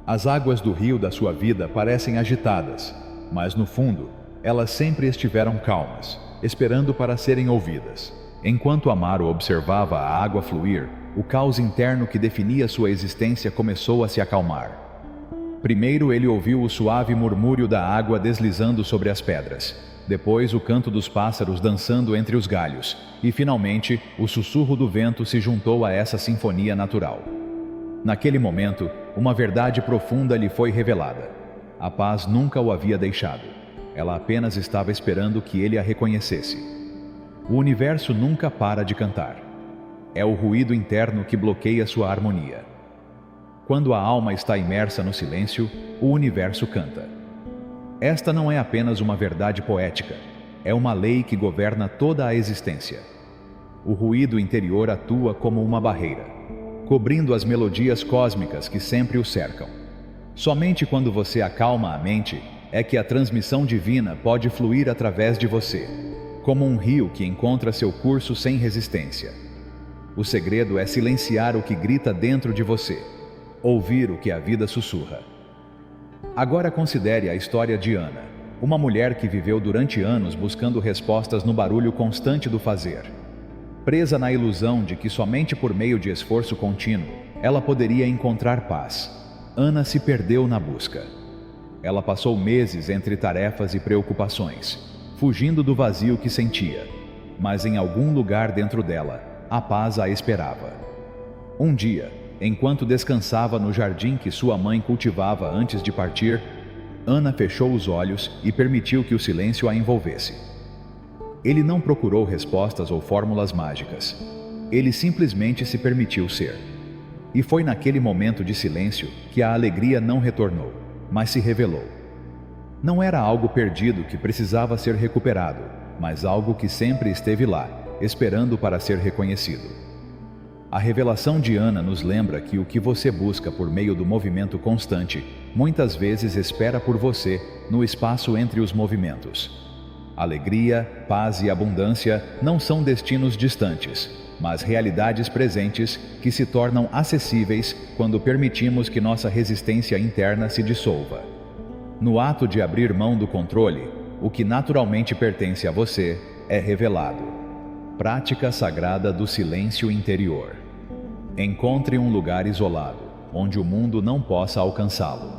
As águas do rio da sua vida parecem agitadas, mas no fundo, elas sempre estiveram calmas, esperando para serem ouvidas. Enquanto Amaro observava a água fluir, o caos interno que definia sua existência começou a se acalmar. Primeiro ele ouviu o suave murmúrio da água deslizando sobre as pedras, depois o canto dos pássaros dançando entre os galhos, e finalmente o sussurro do vento se juntou a essa sinfonia natural. Naquele momento, uma verdade profunda lhe foi revelada. A paz nunca o havia deixado. Ela apenas estava esperando que ele a reconhecesse. O universo nunca para de cantar. É o ruído interno que bloqueia sua harmonia. Quando a alma está imersa no silêncio, o universo canta. Esta não é apenas uma verdade poética, é uma lei que governa toda a existência. O ruído interior atua como uma barreira, cobrindo as melodias cósmicas que sempre o cercam. Somente quando você acalma a mente é que a transmissão divina pode fluir através de você, como um rio que encontra seu curso sem resistência. O segredo é silenciar o que grita dentro de você, ouvir o que a vida sussurra. Agora considere a história de Ana, uma mulher que viveu durante anos buscando respostas no barulho constante do fazer. Presa na ilusão de que somente por meio de esforço contínuo ela poderia encontrar paz, Ana se perdeu na busca. Ela passou meses entre tarefas e preocupações, fugindo do vazio que sentia, mas em algum lugar dentro dela, a paz a esperava. Um dia, enquanto descansava no jardim que sua mãe cultivava antes de partir, Ana fechou os olhos e permitiu que o silêncio a envolvesse. Ele não procurou respostas ou fórmulas mágicas. Ele simplesmente se permitiu ser. E foi naquele momento de silêncio que a alegria não retornou, mas se revelou. Não era algo perdido que precisava ser recuperado, mas algo que sempre esteve lá, esperando para ser reconhecido. A revelação de Ana nos lembra que o que você busca por meio do movimento constante, muitas vezes espera por você no espaço entre os movimentos. Alegria, paz e abundância não são destinos distantes, mas realidades presentes que se tornam acessíveis quando permitimos que nossa resistência interna se dissolva. No ato de abrir mão do controle, o que naturalmente pertence a você é revelado. Prática sagrada do silêncio interior. Encontre um lugar isolado, onde o mundo não possa alcançá-lo.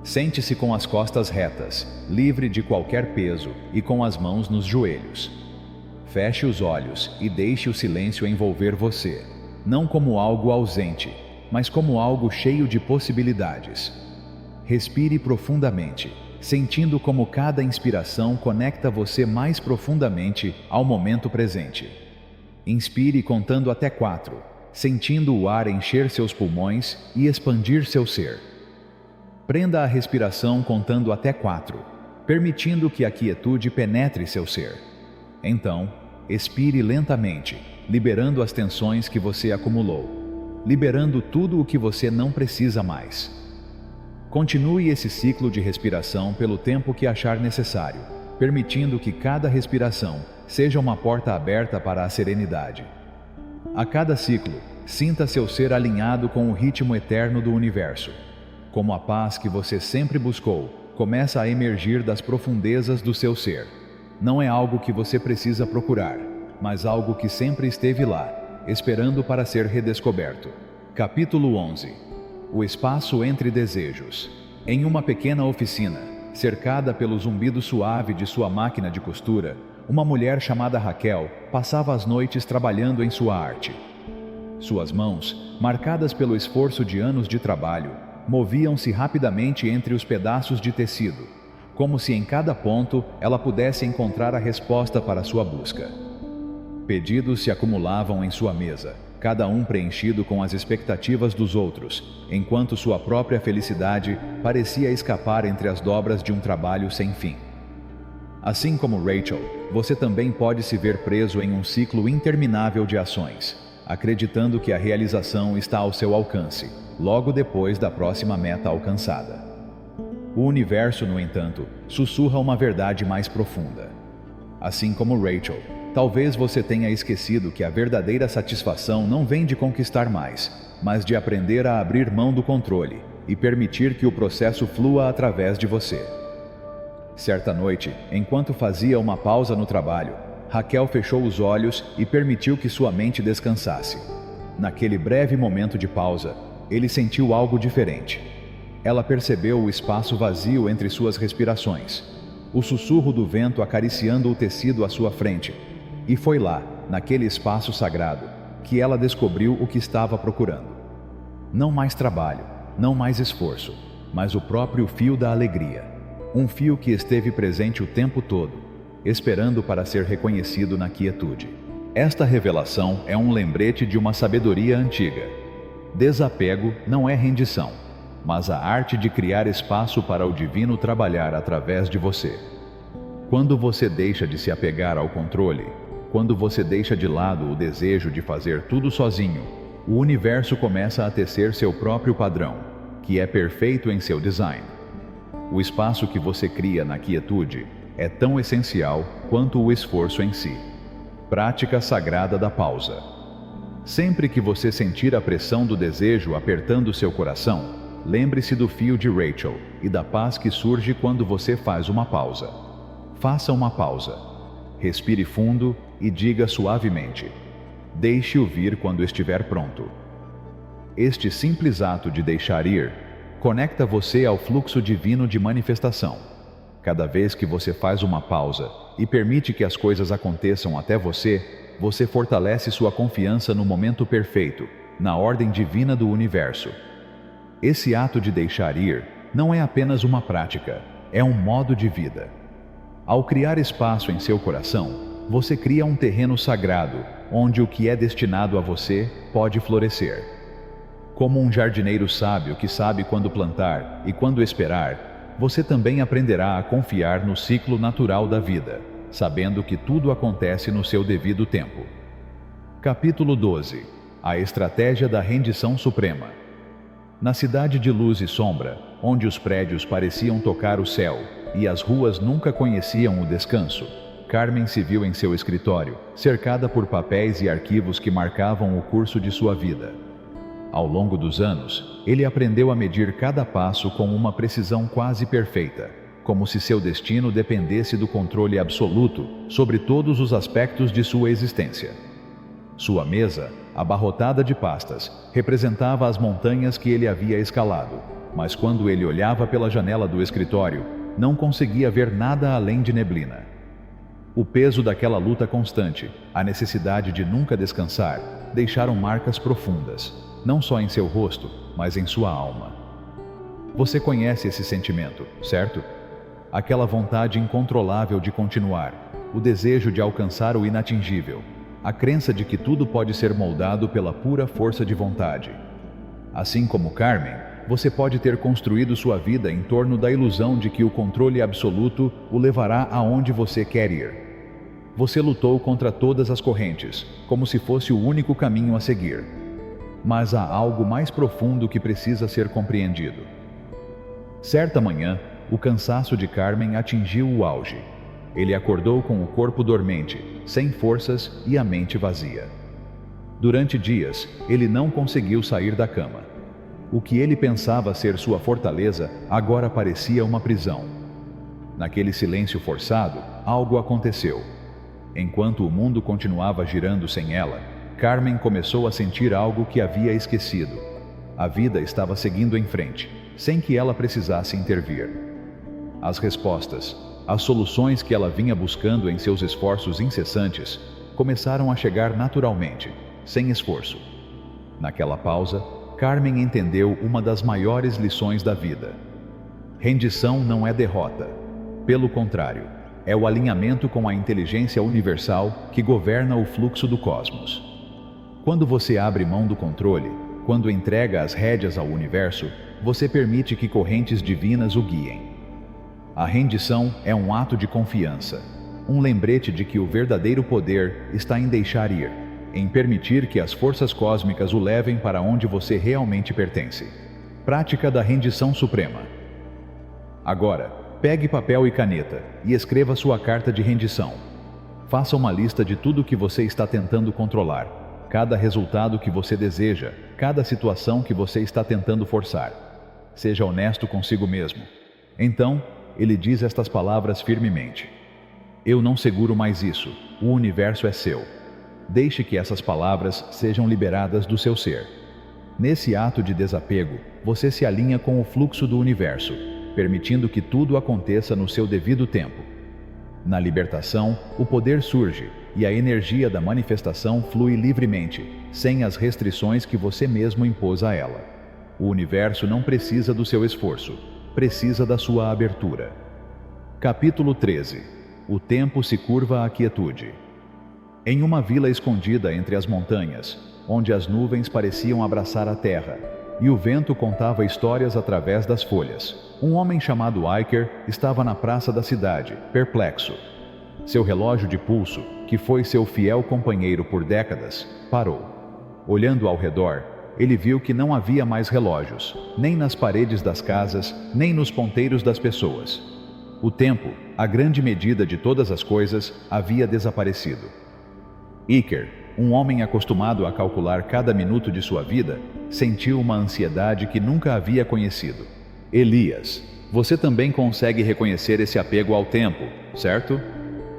Sente-se com as costas retas, livre de qualquer peso e com as mãos nos joelhos. Feche os olhos e deixe o silêncio envolver você, não como algo ausente, mas como algo cheio de possibilidades. Respire profundamente, sentindo como cada inspiração conecta você mais profundamente ao momento presente. Inspire contando até 4, sentindo o ar encher seus pulmões e expandir seu ser. Prenda a respiração contando até 4, permitindo que a quietude penetre seu ser. Então, expire lentamente, liberando as tensões que você acumulou, liberando tudo o que você não precisa mais. Continue esse ciclo de respiração pelo tempo que achar necessário, permitindo que cada respiração seja uma porta aberta para a serenidade. A cada ciclo, sinta seu ser alinhado com o ritmo eterno do universo. Como a paz que você sempre buscou, começa a emergir das profundezas do seu ser. Não é algo que você precisa procurar, mas algo que sempre esteve lá, esperando para ser redescoberto. Capítulo 11. O espaço entre desejos. Em uma pequena oficina, cercada pelo zumbido suave de sua máquina de costura, uma mulher chamada Raquel passava as noites trabalhando em sua arte. Suas mãos, marcadas pelo esforço de anos de trabalho, moviam-se rapidamente entre os pedaços de tecido, como se em cada ponto ela pudesse encontrar a resposta para sua busca. Pedidos se acumulavam em sua mesa, cada um preenchido com as expectativas dos outros, enquanto sua própria felicidade parecia escapar entre as dobras de um trabalho sem fim. Assim como Rachel, você também pode se ver preso em um ciclo interminável de ações, acreditando que a realização está ao seu alcance, logo depois da próxima meta alcançada. O universo, no entanto, sussurra uma verdade mais profunda. Assim como Rachel, talvez você tenha esquecido que a verdadeira satisfação não vem de conquistar mais, mas de aprender a abrir mão do controle e permitir que o processo flua através de você. Certa noite, enquanto fazia uma pausa no trabalho, Raquel fechou os olhos e permitiu que sua mente descansasse. Naquele breve momento de pausa, ele sentiu algo diferente. Ela percebeu o espaço vazio entre suas respirações, o sussurro do vento acariciando o tecido à sua frente. E foi lá, naquele espaço sagrado, que ela descobriu o que estava procurando. Não mais trabalho, não mais esforço, mas o próprio fio da alegria. Um fio que esteve presente o tempo todo, esperando para ser reconhecido na quietude. Esta revelação é um lembrete de uma sabedoria antiga. Desapego não é rendição, mas a arte de criar espaço para o divino trabalhar através de você. Quando você deixa de se apegar ao controle, quando você deixa de lado o desejo de fazer tudo sozinho, o universo começa a tecer seu próprio padrão, que é perfeito em seu design. O espaço que você cria na quietude é tão essencial quanto o esforço em si. Prática sagrada da pausa. Sempre que você sentir a pressão do desejo apertando seu coração, lembre-se do fio de Rachel e da paz que surge quando você faz uma pausa. Faça uma pausa. Respire fundo e diga suavemente: deixe-o vir quando estiver pronto. Este simples ato de deixar ir conecta você ao fluxo divino de manifestação. Cada vez que você faz uma pausa e permite que as coisas aconteçam até você, você fortalece sua confiança no momento perfeito, na ordem divina do universo. Esse ato de deixar ir não é apenas uma prática, é um modo de vida. Ao criar espaço em seu coração, você cria um terreno sagrado, onde o que é destinado a você pode florescer. Como um jardineiro sábio que sabe quando plantar e quando esperar, você também aprenderá a confiar no ciclo natural da vida, sabendo que tudo acontece no seu devido tempo. Capítulo 12. A estratégia da rendição suprema. Na cidade de luz e sombra, onde os prédios pareciam tocar o céu e as ruas nunca conheciam o descanso, Carmen se viu em seu escritório, cercada por papéis e arquivos que marcavam o curso de sua vida. Ao longo dos anos, ele aprendeu a medir cada passo com uma precisão quase perfeita, como se seu destino dependesse do controle absoluto sobre todos os aspectos de sua existência. Sua mesa, abarrotada de pastas, representava as montanhas que ele havia escalado, mas quando ele olhava pela janela do escritório, não conseguia ver nada além de neblina. O peso daquela luta constante, a necessidade de nunca descansar, deixaram marcas profundas, não só em seu rosto, mas em sua alma. Você conhece esse sentimento, certo? Aquela vontade incontrolável de continuar, o desejo de alcançar o inatingível, a crença de que tudo pode ser moldado pela pura força de vontade. Assim como Carmen, você pode ter construído sua vida em torno da ilusão de que o controle absoluto o levará aonde você quer ir. Você lutou contra todas as correntes, como se fosse o único caminho a seguir. Mas há algo mais profundo que precisa ser compreendido. Certa manhã, o cansaço de Carmen atingiu o auge. Ele acordou com o corpo dormente, sem forças e a mente vazia. Durante dias, ele não conseguiu sair da cama. O que ele pensava ser sua fortaleza agora parecia uma prisão. Naquele silêncio forçado, algo aconteceu. Enquanto o mundo continuava girando sem ela, Carmen começou a sentir algo que havia esquecido. A vida estava seguindo em frente, sem que ela precisasse intervir. As respostas, as soluções que ela vinha buscando em seus esforços incessantes, começaram a chegar naturalmente, sem esforço. Naquela pausa, Carmen entendeu uma das maiores lições da vida. Rendição não é derrota. Pelo contrário, é o alinhamento com a inteligência universal que governa o fluxo do cosmos. Quando você abre mão do controle, quando entrega as rédeas ao universo, você permite que correntes divinas o guiem. A rendição é um ato de confiança, um lembrete de que o verdadeiro poder está em deixar ir, em permitir que as forças cósmicas o levem para onde você realmente pertence. Prática da rendição suprema. Agora, pegue papel e caneta e escreva sua carta de rendição. Faça uma lista de tudo que você está tentando controlar, cada resultado que você deseja, cada situação que você está tentando forçar. Seja honesto consigo mesmo. Então, ele diz estas palavras firmemente: eu não seguro mais isso, o universo é seu. Deixe que essas palavras sejam liberadas do seu ser. Nesse ato de desapego, você se alinha com o fluxo do universo, permitindo que tudo aconteça no seu devido tempo. Na libertação, o poder surge e a energia da manifestação flui livremente, sem as restrições que você mesmo impôs a ela. O universo não precisa do seu esforço, precisa da sua abertura. Capítulo 13. O tempo se curva à quietude. Em uma vila escondida entre as montanhas, onde as nuvens pareciam abraçar a terra, e o vento contava histórias através das folhas, um homem chamado Iker estava na praça da cidade, perplexo. Seu relógio de pulso, que foi seu fiel companheiro por décadas, parou. Olhando ao redor, ele viu que não havia mais relógios, nem nas paredes das casas, nem nos ponteiros das pessoas. O tempo, a grande medida de todas as coisas, havia desaparecido. Iker, um homem acostumado a calcular cada minuto de sua vida, sentiu uma ansiedade que nunca havia conhecido. Elias, você também consegue reconhecer esse apego ao tempo, certo?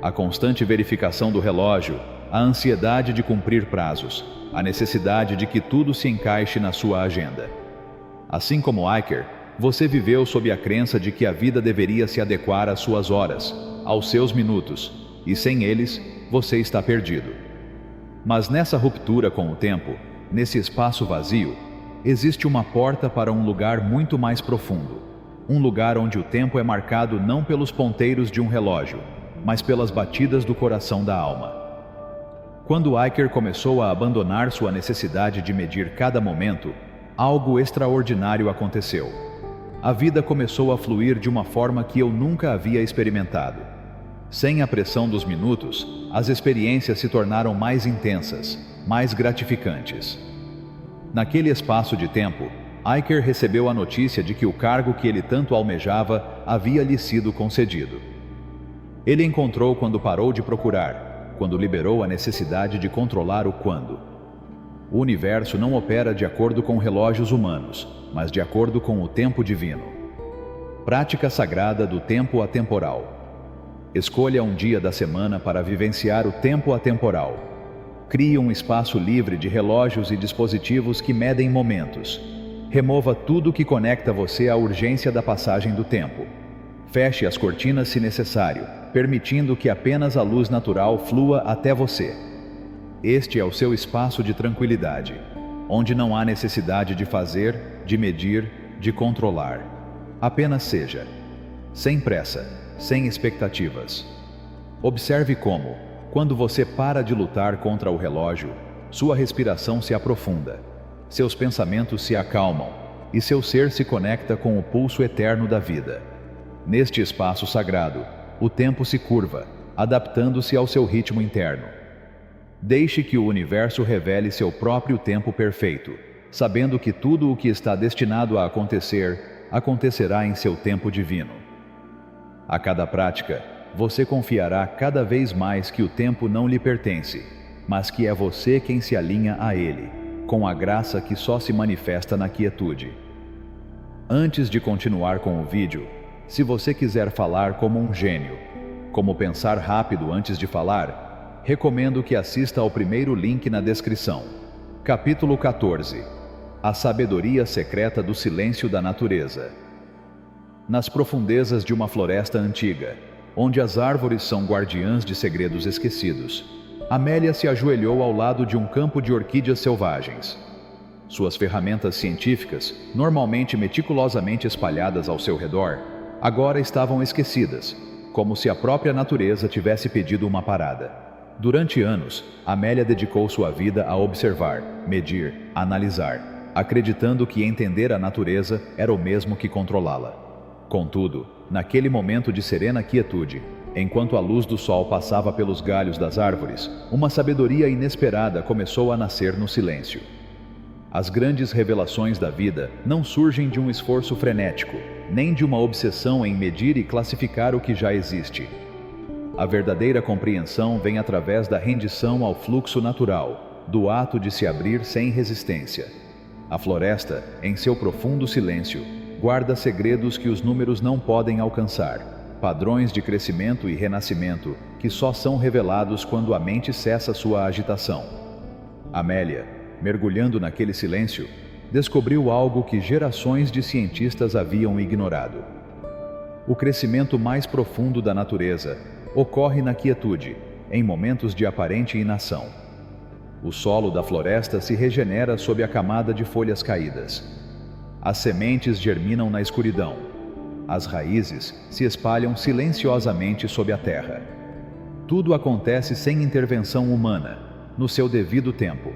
A constante verificação do relógio, a ansiedade de cumprir prazos, a necessidade de que tudo se encaixe na sua agenda. Assim como Iker, você viveu sob a crença de que a vida deveria se adequar às suas horas, aos seus minutos, e sem eles, você está perdido. Mas nessa ruptura com o tempo, nesse espaço vazio, existe uma porta para um lugar muito mais profundo. Um lugar onde o tempo é marcado não pelos ponteiros de um relógio, mas pelas batidas do coração da alma. Quando Aiker começou a abandonar sua necessidade de medir cada momento, algo extraordinário aconteceu. A vida começou a fluir de uma forma que eu nunca havia experimentado. Sem a pressão dos minutos, as experiências se tornaram mais intensas, mais gratificantes. Naquele espaço de tempo, Aiker recebeu a notícia de que o cargo que ele tanto almejava havia lhe sido concedido. Ele encontrou quando parou de procurar, quando liberou a necessidade de controlar o quando. O universo não opera de acordo com relógios humanos, mas de acordo com o tempo divino. Prática sagrada do tempo atemporal. Escolha um dia da semana para vivenciar o tempo atemporal. Crie um espaço livre de relógios e dispositivos que medem momentos. Remova tudo que conecta você à urgência da passagem do tempo. Feche as cortinas se necessário, permitindo que apenas a luz natural flua até você. Este é o seu espaço de tranquilidade, onde não há necessidade de fazer, de medir, de controlar. Apenas seja. Sem pressa, sem expectativas. Observe como, quando você para de lutar contra o relógio, sua respiração se aprofunda, seus pensamentos se acalmam e seu ser se conecta com o pulso eterno da vida. Neste espaço sagrado, o tempo se curva, adaptando-se ao seu ritmo interno. Deixe que o universo revele seu próprio tempo perfeito, sabendo que tudo o que está destinado a acontecer, acontecerá em seu tempo divino. A cada prática, você confiará cada vez mais que o tempo não lhe pertence, mas que é você quem se alinha a ele, com a graça que só se manifesta na quietude. Antes de continuar com o vídeo, se você quiser falar como um gênio, como pensar rápido antes de falar, recomendo que assista ao primeiro link na descrição. Capítulo 14. A sabedoria secreta do silêncio da natureza. Nas profundezas de uma floresta antiga, onde as árvores são guardiãs de segredos esquecidos, Amélia se ajoelhou ao lado de um campo de orquídeas selvagens. Suas ferramentas científicas, normalmente meticulosamente espalhadas ao seu redor, agora estavam esquecidas, como se a própria natureza tivesse pedido uma parada. Durante anos, Amélia dedicou sua vida a observar, medir, analisar, acreditando que entender a natureza era o mesmo que controlá-la. Contudo, naquele momento de serena quietude, enquanto a luz do sol passava pelos galhos das árvores, uma sabedoria inesperada começou a nascer no silêncio. As grandes revelações da vida não surgem de um esforço frenético, nem de uma obsessão em medir e classificar o que já existe. A verdadeira compreensão vem através da rendição ao fluxo natural, do ato de se abrir sem resistência. A floresta, em seu profundo silêncio, guarda segredos que os números não podem alcançar, padrões de crescimento e renascimento que só são revelados quando a mente cessa sua agitação. Amélia, mergulhando naquele silêncio, descobriu algo que gerações de cientistas haviam ignorado. O crescimento mais profundo da natureza ocorre na quietude, em momentos de aparente inação. O solo da floresta se regenera sob a camada de folhas caídas. As sementes germinam na escuridão. As raízes se espalham silenciosamente sob a terra. Tudo acontece sem intervenção humana, no seu devido tempo.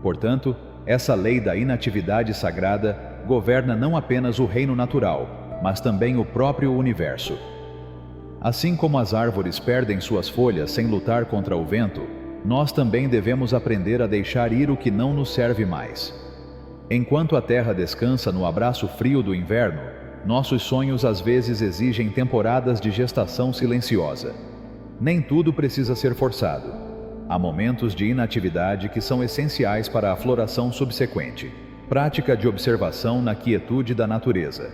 Portanto, essa lei da inatividade sagrada governa não apenas o reino natural, mas também o próprio universo. Assim como as árvores perdem suas folhas sem lutar contra o vento, nós também devemos aprender a deixar ir o que não nos serve mais. Enquanto a terra descansa no abraço frio do inverno, nossos sonhos às vezes exigem temporadas de gestação silenciosa. Nem tudo precisa ser forçado. Há momentos de inatividade que são essenciais para a floração subsequente. Prática de observação na quietude da natureza.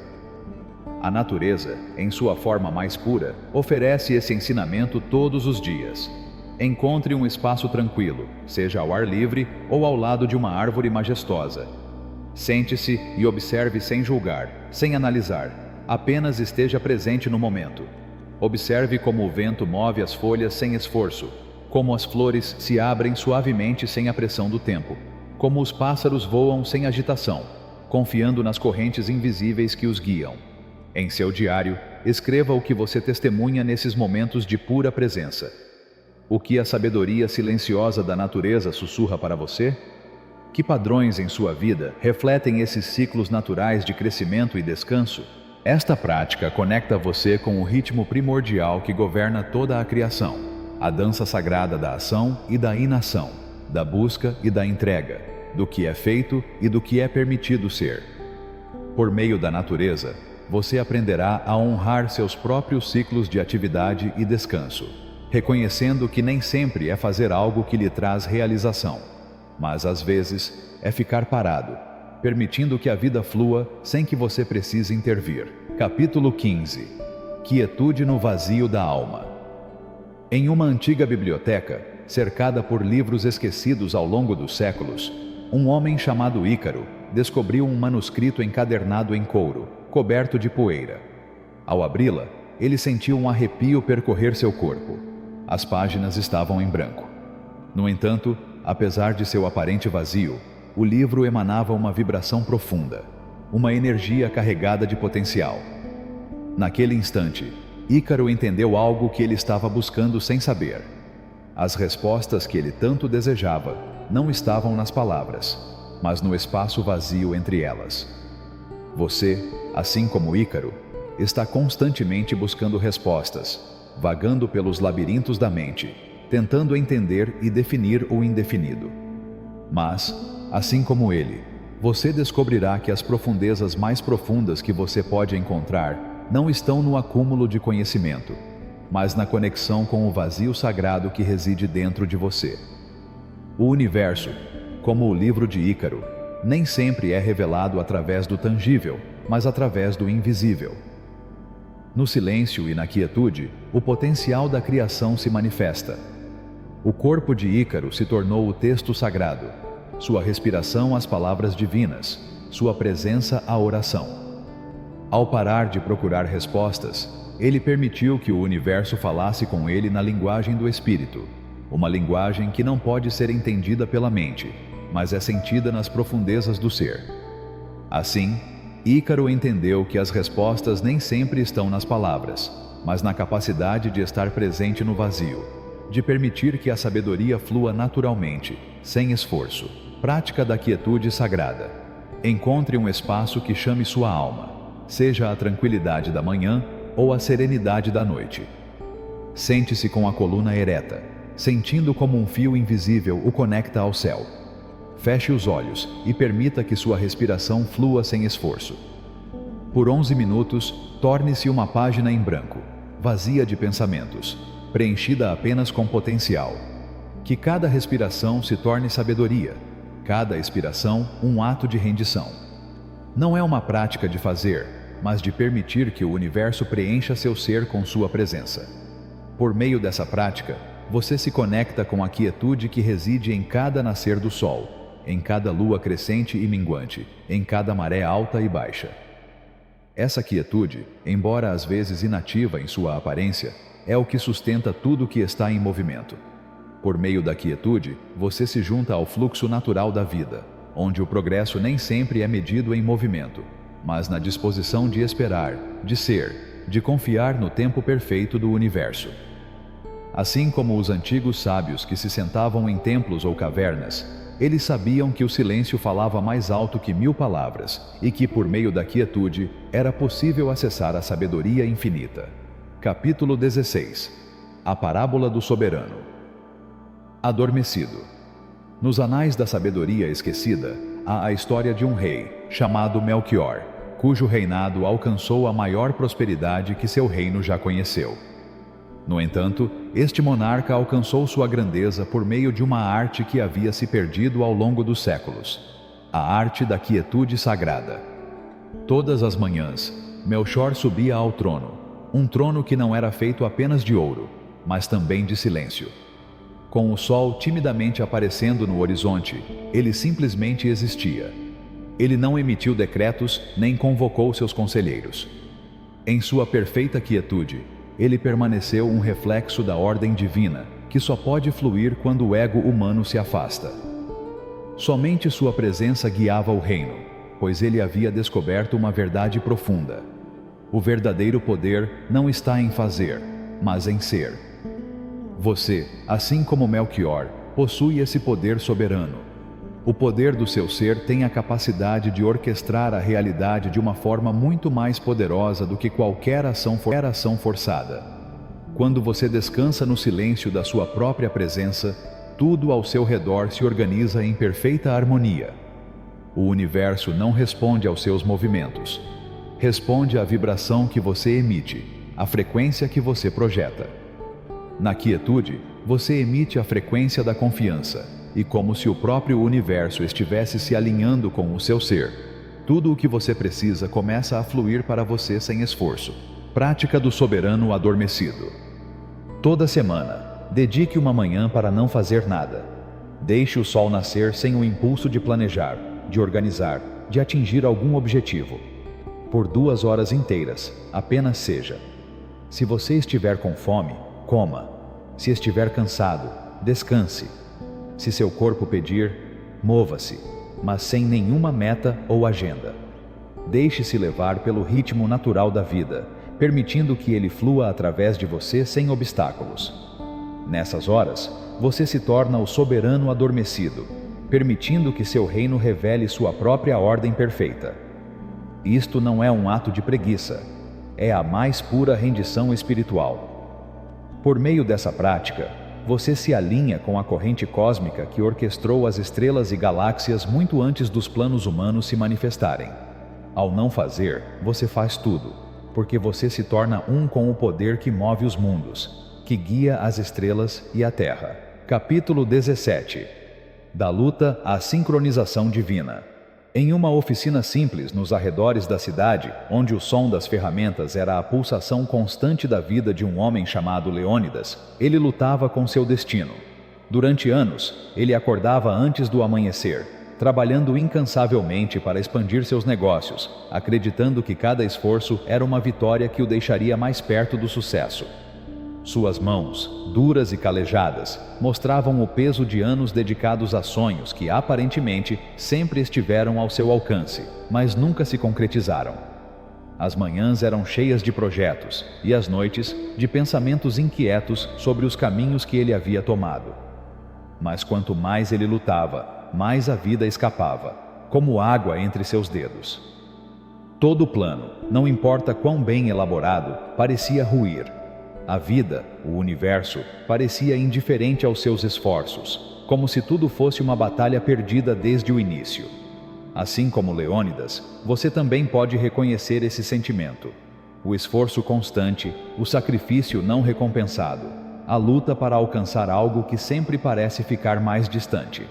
A natureza, em sua forma mais pura, oferece esse ensinamento todos os dias. Encontre um espaço tranquilo, seja ao ar livre ou ao lado de uma árvore majestosa. Sente-se e observe sem julgar, sem analisar. Apenas esteja presente no momento. Observe como o vento move as folhas sem esforço, como as flores se abrem suavemente sem a pressão do tempo, como os pássaros voam sem agitação, confiando nas correntes invisíveis que os guiam. Em seu diário, escreva o que você testemunha nesses momentos de pura presença. O que a sabedoria silenciosa da natureza sussurra para você? Que padrões em sua vida refletem esses ciclos naturais de crescimento e descanso? Esta prática conecta você com o ritmo primordial que governa toda a criação, a dança sagrada da ação e da inação, da busca e da entrega, do que é feito e do que é permitido ser. Por meio da natureza, você aprenderá a honrar seus próprios ciclos de atividade e descanso, reconhecendo que nem sempre é fazer algo que lhe traz realização, mas às vezes é ficar parado, permitindo que a vida flua sem que você precise intervir. Capítulo 15. Quietude no vazio da alma. Em uma antiga biblioteca, cercada por livros esquecidos ao longo dos séculos, um homem chamado Ícaro descobriu um manuscrito encadernado em couro, coberto de poeira. Ao abri-la, ele sentiu um arrepio percorrer seu corpo. As páginas estavam em branco. No entanto, apesar de seu aparente vazio, o livro emanava uma vibração profunda, uma energia carregada de potencial. Naquele instante, Ícaro entendeu algo que ele estava buscando sem saber. As respostas que ele tanto desejava não estavam nas palavras, mas no espaço vazio entre elas. Você, assim como Ícaro, está constantemente buscando respostas, vagando pelos labirintos da mente, tentando entender e definir o indefinido. Mas, assim como ele, você descobrirá que as profundezas mais profundas que você pode encontrar não estão no acúmulo de conhecimento, mas na conexão com o vazio sagrado que reside dentro de você. O universo, como o livro de Ícaro, nem sempre é revelado através do tangível, mas através do invisível. No silêncio e na quietude, o potencial da criação se manifesta. O corpo de Ícaro se tornou o texto sagrado, sua respiração as palavras divinas, sua presença a oração. Ao parar de procurar respostas, ele permitiu que o universo falasse com ele na linguagem do espírito, uma linguagem que não pode ser entendida pela mente, mas é sentida nas profundezas do ser. Assim, Ícaro entendeu que as respostas nem sempre estão nas palavras, mas na capacidade de estar presente no vazio, de permitir que a sabedoria flua naturalmente, sem esforço. Prática da quietude sagrada. Encontre um espaço que chame sua alma, seja a tranquilidade da manhã ou a serenidade da noite. Sente-se com a coluna ereta, sentindo como um fio invisível o conecta ao céu. Feche os olhos e permita que sua respiração flua sem esforço. Por 11 minutos, torne-se uma página em branco, vazia de pensamentos, preenchida apenas com potencial. Que cada respiração se torne sabedoria, cada expiração um ato de rendição. Não é uma prática de fazer, mas de permitir que o universo preencha seu ser com sua presença. Por meio dessa prática, você se conecta com a quietude que reside em cada nascer do sol, em cada lua crescente e minguante, em cada maré alta e baixa. Essa quietude, embora às vezes inativa em sua aparência, é o que sustenta tudo que está em movimento. Por meio da quietude, você se junta ao fluxo natural da vida, onde o progresso nem sempre é medido em movimento, mas na disposição de esperar, de ser, de confiar no tempo perfeito do universo. Assim como os antigos sábios que se sentavam em templos ou cavernas, eles sabiam que o silêncio falava mais alto que 1000 palavras e que, por meio da quietude, era possível acessar a sabedoria infinita. Capítulo 16. A parábola do soberano. Adormecido. Nos anais da sabedoria esquecida, há a história de um rei, chamado Melquior, cujo reinado alcançou a maior prosperidade que seu reino já conheceu. No entanto, este monarca alcançou sua grandeza por meio de uma arte que havia se perdido ao longo dos séculos: a arte da quietude sagrada. Todas as manhãs, Melchior subia ao trono, um trono que não era feito apenas de ouro, mas também de silêncio. Com o sol timidamente aparecendo no horizonte, ele simplesmente existia. Ele não emitiu decretos, nem convocou seus conselheiros. Em sua perfeita quietude, ele permaneceu um reflexo da ordem divina, que só pode fluir quando o ego humano se afasta. Somente sua presença guiava o reino, pois ele havia descoberto uma verdade profunda. O verdadeiro poder não está em fazer, mas em ser. Você, assim como Melchior, possui esse poder soberano. O poder do seu ser tem a capacidade de orquestrar a realidade de uma forma muito mais poderosa do que qualquer ação forçada. Quando você descansa no silêncio da sua própria presença, tudo ao seu redor se organiza em perfeita harmonia. O universo não responde aos seus movimentos. Responde à vibração que você emite, à frequência que você projeta. Na quietude, você emite a frequência da confiança, e como se o próprio universo estivesse se alinhando com o seu ser, tudo o que você precisa começa a fluir para você sem esforço. Prática do soberano adormecido. Toda semana, dedique uma manhã para não fazer nada. Deixe o sol nascer sem o impulso de planejar, de organizar, de atingir algum objetivo. Por 2 horas inteiras, apenas seja. Se você estiver com fome, coma. Se estiver cansado, descanse. Se seu corpo pedir, mova-se, mas sem nenhuma meta ou agenda. Deixe-se levar pelo ritmo natural da vida, permitindo que ele flua através de você sem obstáculos. Nessas horas, você se torna o soberano adormecido, permitindo que seu reino revele sua própria ordem perfeita. Isto não é um ato de preguiça, é a mais pura rendição espiritual. Por meio dessa prática, você se alinha com a corrente cósmica que orquestrou as estrelas e galáxias muito antes dos planos humanos se manifestarem. Ao não fazer, você faz tudo, porque você se torna um com o poder que move os mundos, que guia as estrelas e a Terra. Capítulo 17. Da luta à sincronização divina. Em uma oficina simples nos arredores da cidade, onde o som das ferramentas era a pulsação constante da vida de um homem chamado Leônidas, ele lutava com seu destino. Durante anos, ele acordava antes do amanhecer, trabalhando incansavelmente para expandir seus negócios, acreditando que cada esforço era uma vitória que o deixaria mais perto do sucesso. Suas mãos, duras e calejadas, mostravam o peso de anos dedicados a sonhos que aparentemente sempre estiveram ao seu alcance, mas nunca se concretizaram. As manhãs eram cheias de projetos e as noites de pensamentos inquietos sobre os caminhos que ele havia tomado. Mas quanto mais ele lutava, mais a vida escapava, como água entre seus dedos. Todo plano, não importa quão bem elaborado, parecia ruir. A vida, o universo, parecia indiferente aos seus esforços, como se tudo fosse uma batalha perdida desde o início. Assim como Leônidas, você também pode reconhecer esse sentimento. O esforço constante, o sacrifício não recompensado, a luta para alcançar algo que sempre parece ficar mais distante.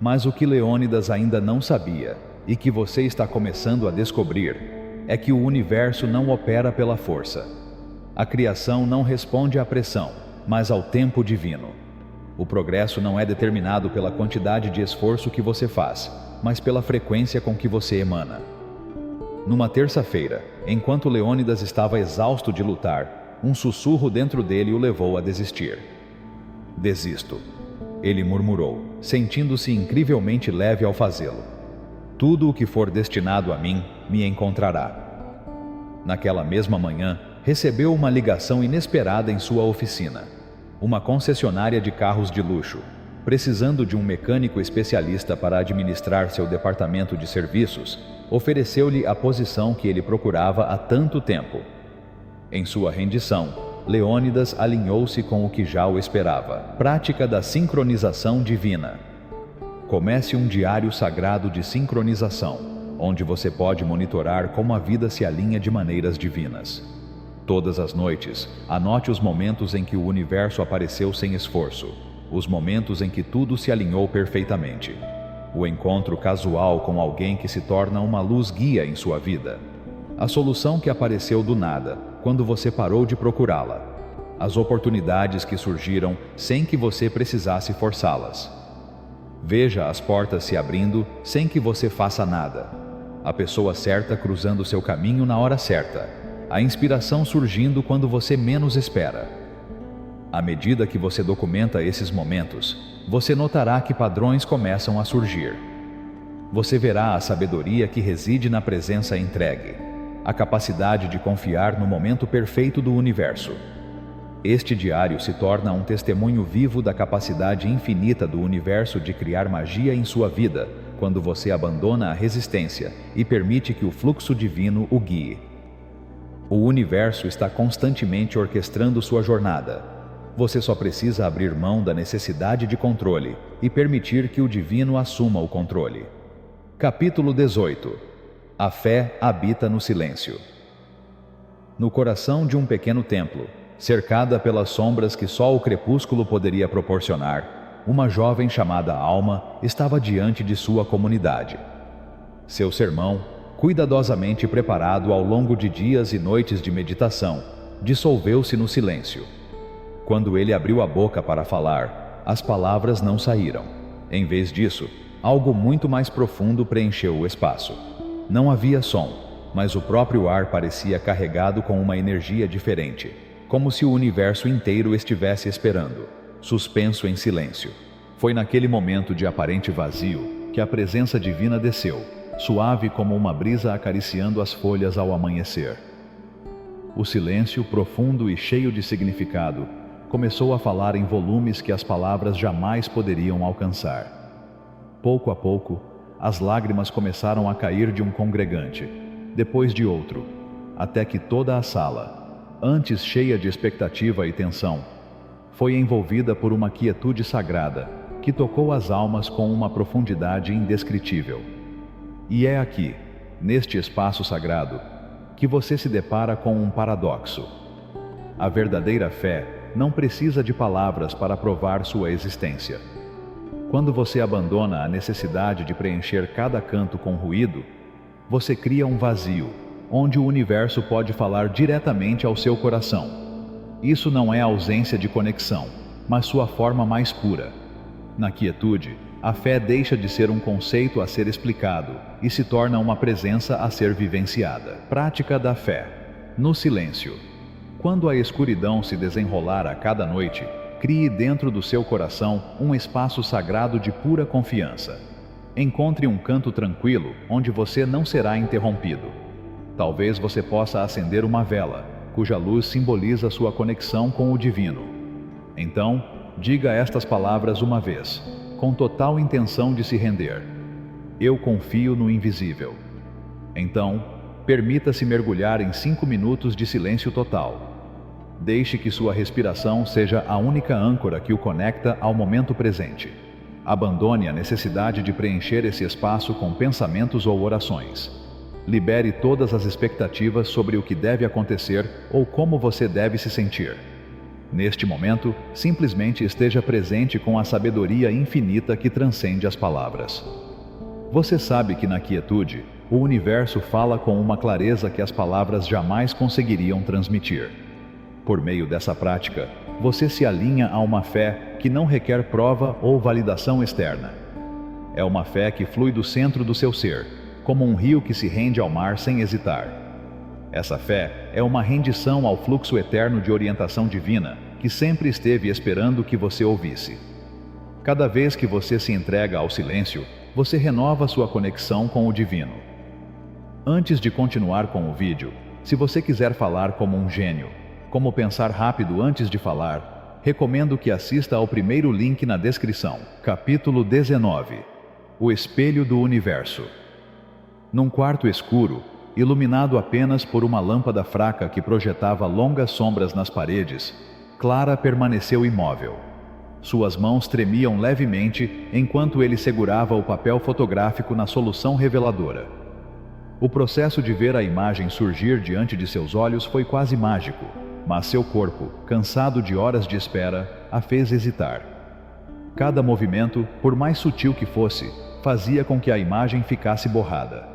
Mas o que Leônidas ainda não sabia, e que você está começando a descobrir, é que o universo não opera pela força. A criação não responde à pressão, mas ao tempo divino. O progresso não é determinado pela quantidade de esforço que você faz, mas pela frequência com que você emana. Numa terça-feira, enquanto Leônidas estava exausto de lutar, um sussurro dentro dele o levou a desistir. Desisto, ele murmurou, sentindo-se incrivelmente leve ao fazê-lo. Tudo o que for destinado a mim, me encontrará. Naquela mesma manhã, recebeu uma ligação inesperada em sua oficina. Uma concessionária de carros de luxo, precisando de um mecânico especialista para administrar seu departamento de serviços, ofereceu-lhe a posição que ele procurava há tanto tempo. Em sua rendição, Leônidas alinhou-se com o que já o esperava. Prática da sincronização divina. Comece um diário sagrado de sincronização, onde você pode monitorar como a vida se alinha de maneiras divinas. Todas as noites, anote os momentos em que o universo apareceu sem esforço, os momentos em que tudo se alinhou perfeitamente. O encontro casual com alguém que se torna uma luz guia em sua vida. A solução que apareceu do nada, quando você parou de procurá-la. As oportunidades que surgiram sem que você precisasse forçá-las. Veja as portas se abrindo sem que você faça nada. A pessoa certa cruzando seu caminho na hora certa. A inspiração surgindo quando você menos espera. À medida que você documenta esses momentos, você notará que padrões começam a surgir. Você verá a sabedoria que reside na presença entregue. a capacidade de confiar no momento perfeito do universo. Este diário se torna um testemunho vivo da capacidade infinita do universo de criar magia em sua vida, quando você abandona a resistência e permite que o fluxo divino o guie. O universo está constantemente orquestrando sua jornada. Você só precisa abrir mão da necessidade de controle e permitir que o divino assuma o controle. Capítulo 18. A fé habita no silêncio. No coração de um pequeno templo, cercada pelas sombras que só o crepúsculo poderia proporcionar, uma jovem chamada Alma estava diante de sua comunidade. Seu sermão, cuidadosamente preparado ao longo de dias e noites de meditação, dissolveu-se no silêncio. Quando ele abriu a boca para falar, as palavras não saíram. Em vez disso, algo muito mais profundo preencheu o espaço. Não havia som, mas o próprio ar parecia carregado com uma energia diferente, como se o universo inteiro estivesse esperando, suspenso em silêncio. Foi naquele momento de aparente vazio que a presença divina desceu, suave como uma brisa acariciando as folhas ao amanhecer. O silêncio, profundo e cheio de significado, começou a falar em volumes que as palavras jamais poderiam alcançar. Pouco a pouco, as lágrimas começaram a cair de um congregante, depois de outro, até que toda a sala, antes cheia de expectativa e tensão, foi envolvida por uma quietude sagrada que tocou as almas com uma profundidade indescritível. E é aqui, neste espaço sagrado, que você se depara com um paradoxo. A verdadeira fé não precisa de palavras para provar sua existência. Quando você abandona a necessidade de preencher cada canto com ruído, você cria um vazio, onde o universo pode falar diretamente ao seu coração. Isso não é ausência de conexão, mas sua forma mais pura. Na quietude, a fé deixa de ser um conceito a ser explicado e se torna uma presença a ser vivenciada. Prática da fé. No silêncio. Quando a escuridão se desenrolar a cada noite, crie dentro do seu coração um espaço sagrado de pura confiança. Encontre um canto tranquilo onde você não será interrompido. Talvez você possa acender uma vela, cuja luz simboliza sua conexão com o divino. Então, diga estas palavras uma vez, com total intenção de se render. Eu confio no invisível. Então, permita-se mergulhar em 5 minutos de silêncio total. Deixe que sua respiração seja a única âncora que o conecta ao momento presente. Abandone a necessidade de preencher esse espaço com pensamentos ou orações. Libere todas as expectativas sobre o que deve acontecer ou como você deve se sentir. Neste momento, simplesmente esteja presente com a sabedoria infinita que transcende as palavras. Você sabe que na quietude, o universo fala com uma clareza que as palavras jamais conseguiriam transmitir. Por meio dessa prática, você se alinha a uma fé que não requer prova ou validação externa. É uma fé que flui do centro do seu ser, como um rio que se rende ao mar sem hesitar. Essa fé é uma rendição ao fluxo eterno de orientação divina que sempre esteve esperando que você ouvisse. Cada vez que você se entrega ao silêncio, você renova sua conexão com o divino. Antes de continuar com o vídeo, se você quiser falar como um gênio, como pensar rápido antes de falar, recomendo que assista ao primeiro link na descrição. Capítulo 19. O Espelho do Universo. Num quarto escuro, iluminado apenas por uma lâmpada fraca que projetava longas sombras nas paredes, Clara permaneceu imóvel. Suas mãos tremiam levemente enquanto ele segurava o papel fotográfico na solução reveladora. O processo de ver a imagem surgir diante de seus olhos foi quase mágico, mas seu corpo, cansado de horas de espera, a fez hesitar. Cada movimento, por mais sutil que fosse, fazia com que a imagem ficasse borrada.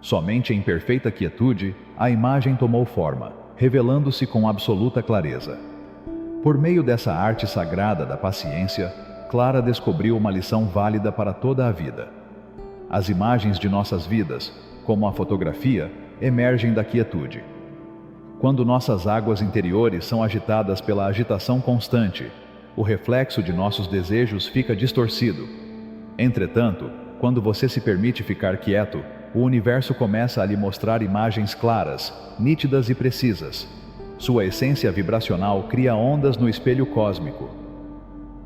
Somente em perfeita quietude, a imagem tomou forma, revelando-se com absoluta clareza. Por meio dessa arte sagrada da paciência, Clara descobriu uma lição válida para toda a vida. As imagens de nossas vidas, como a fotografia, emergem da quietude. Quando nossas águas interiores são agitadas pela agitação constante, o reflexo de nossos desejos fica distorcido. Entretanto, quando você se permite ficar quieto, o universo começa a lhe mostrar imagens claras, nítidas e precisas. Sua essência vibracional cria ondas no espelho cósmico.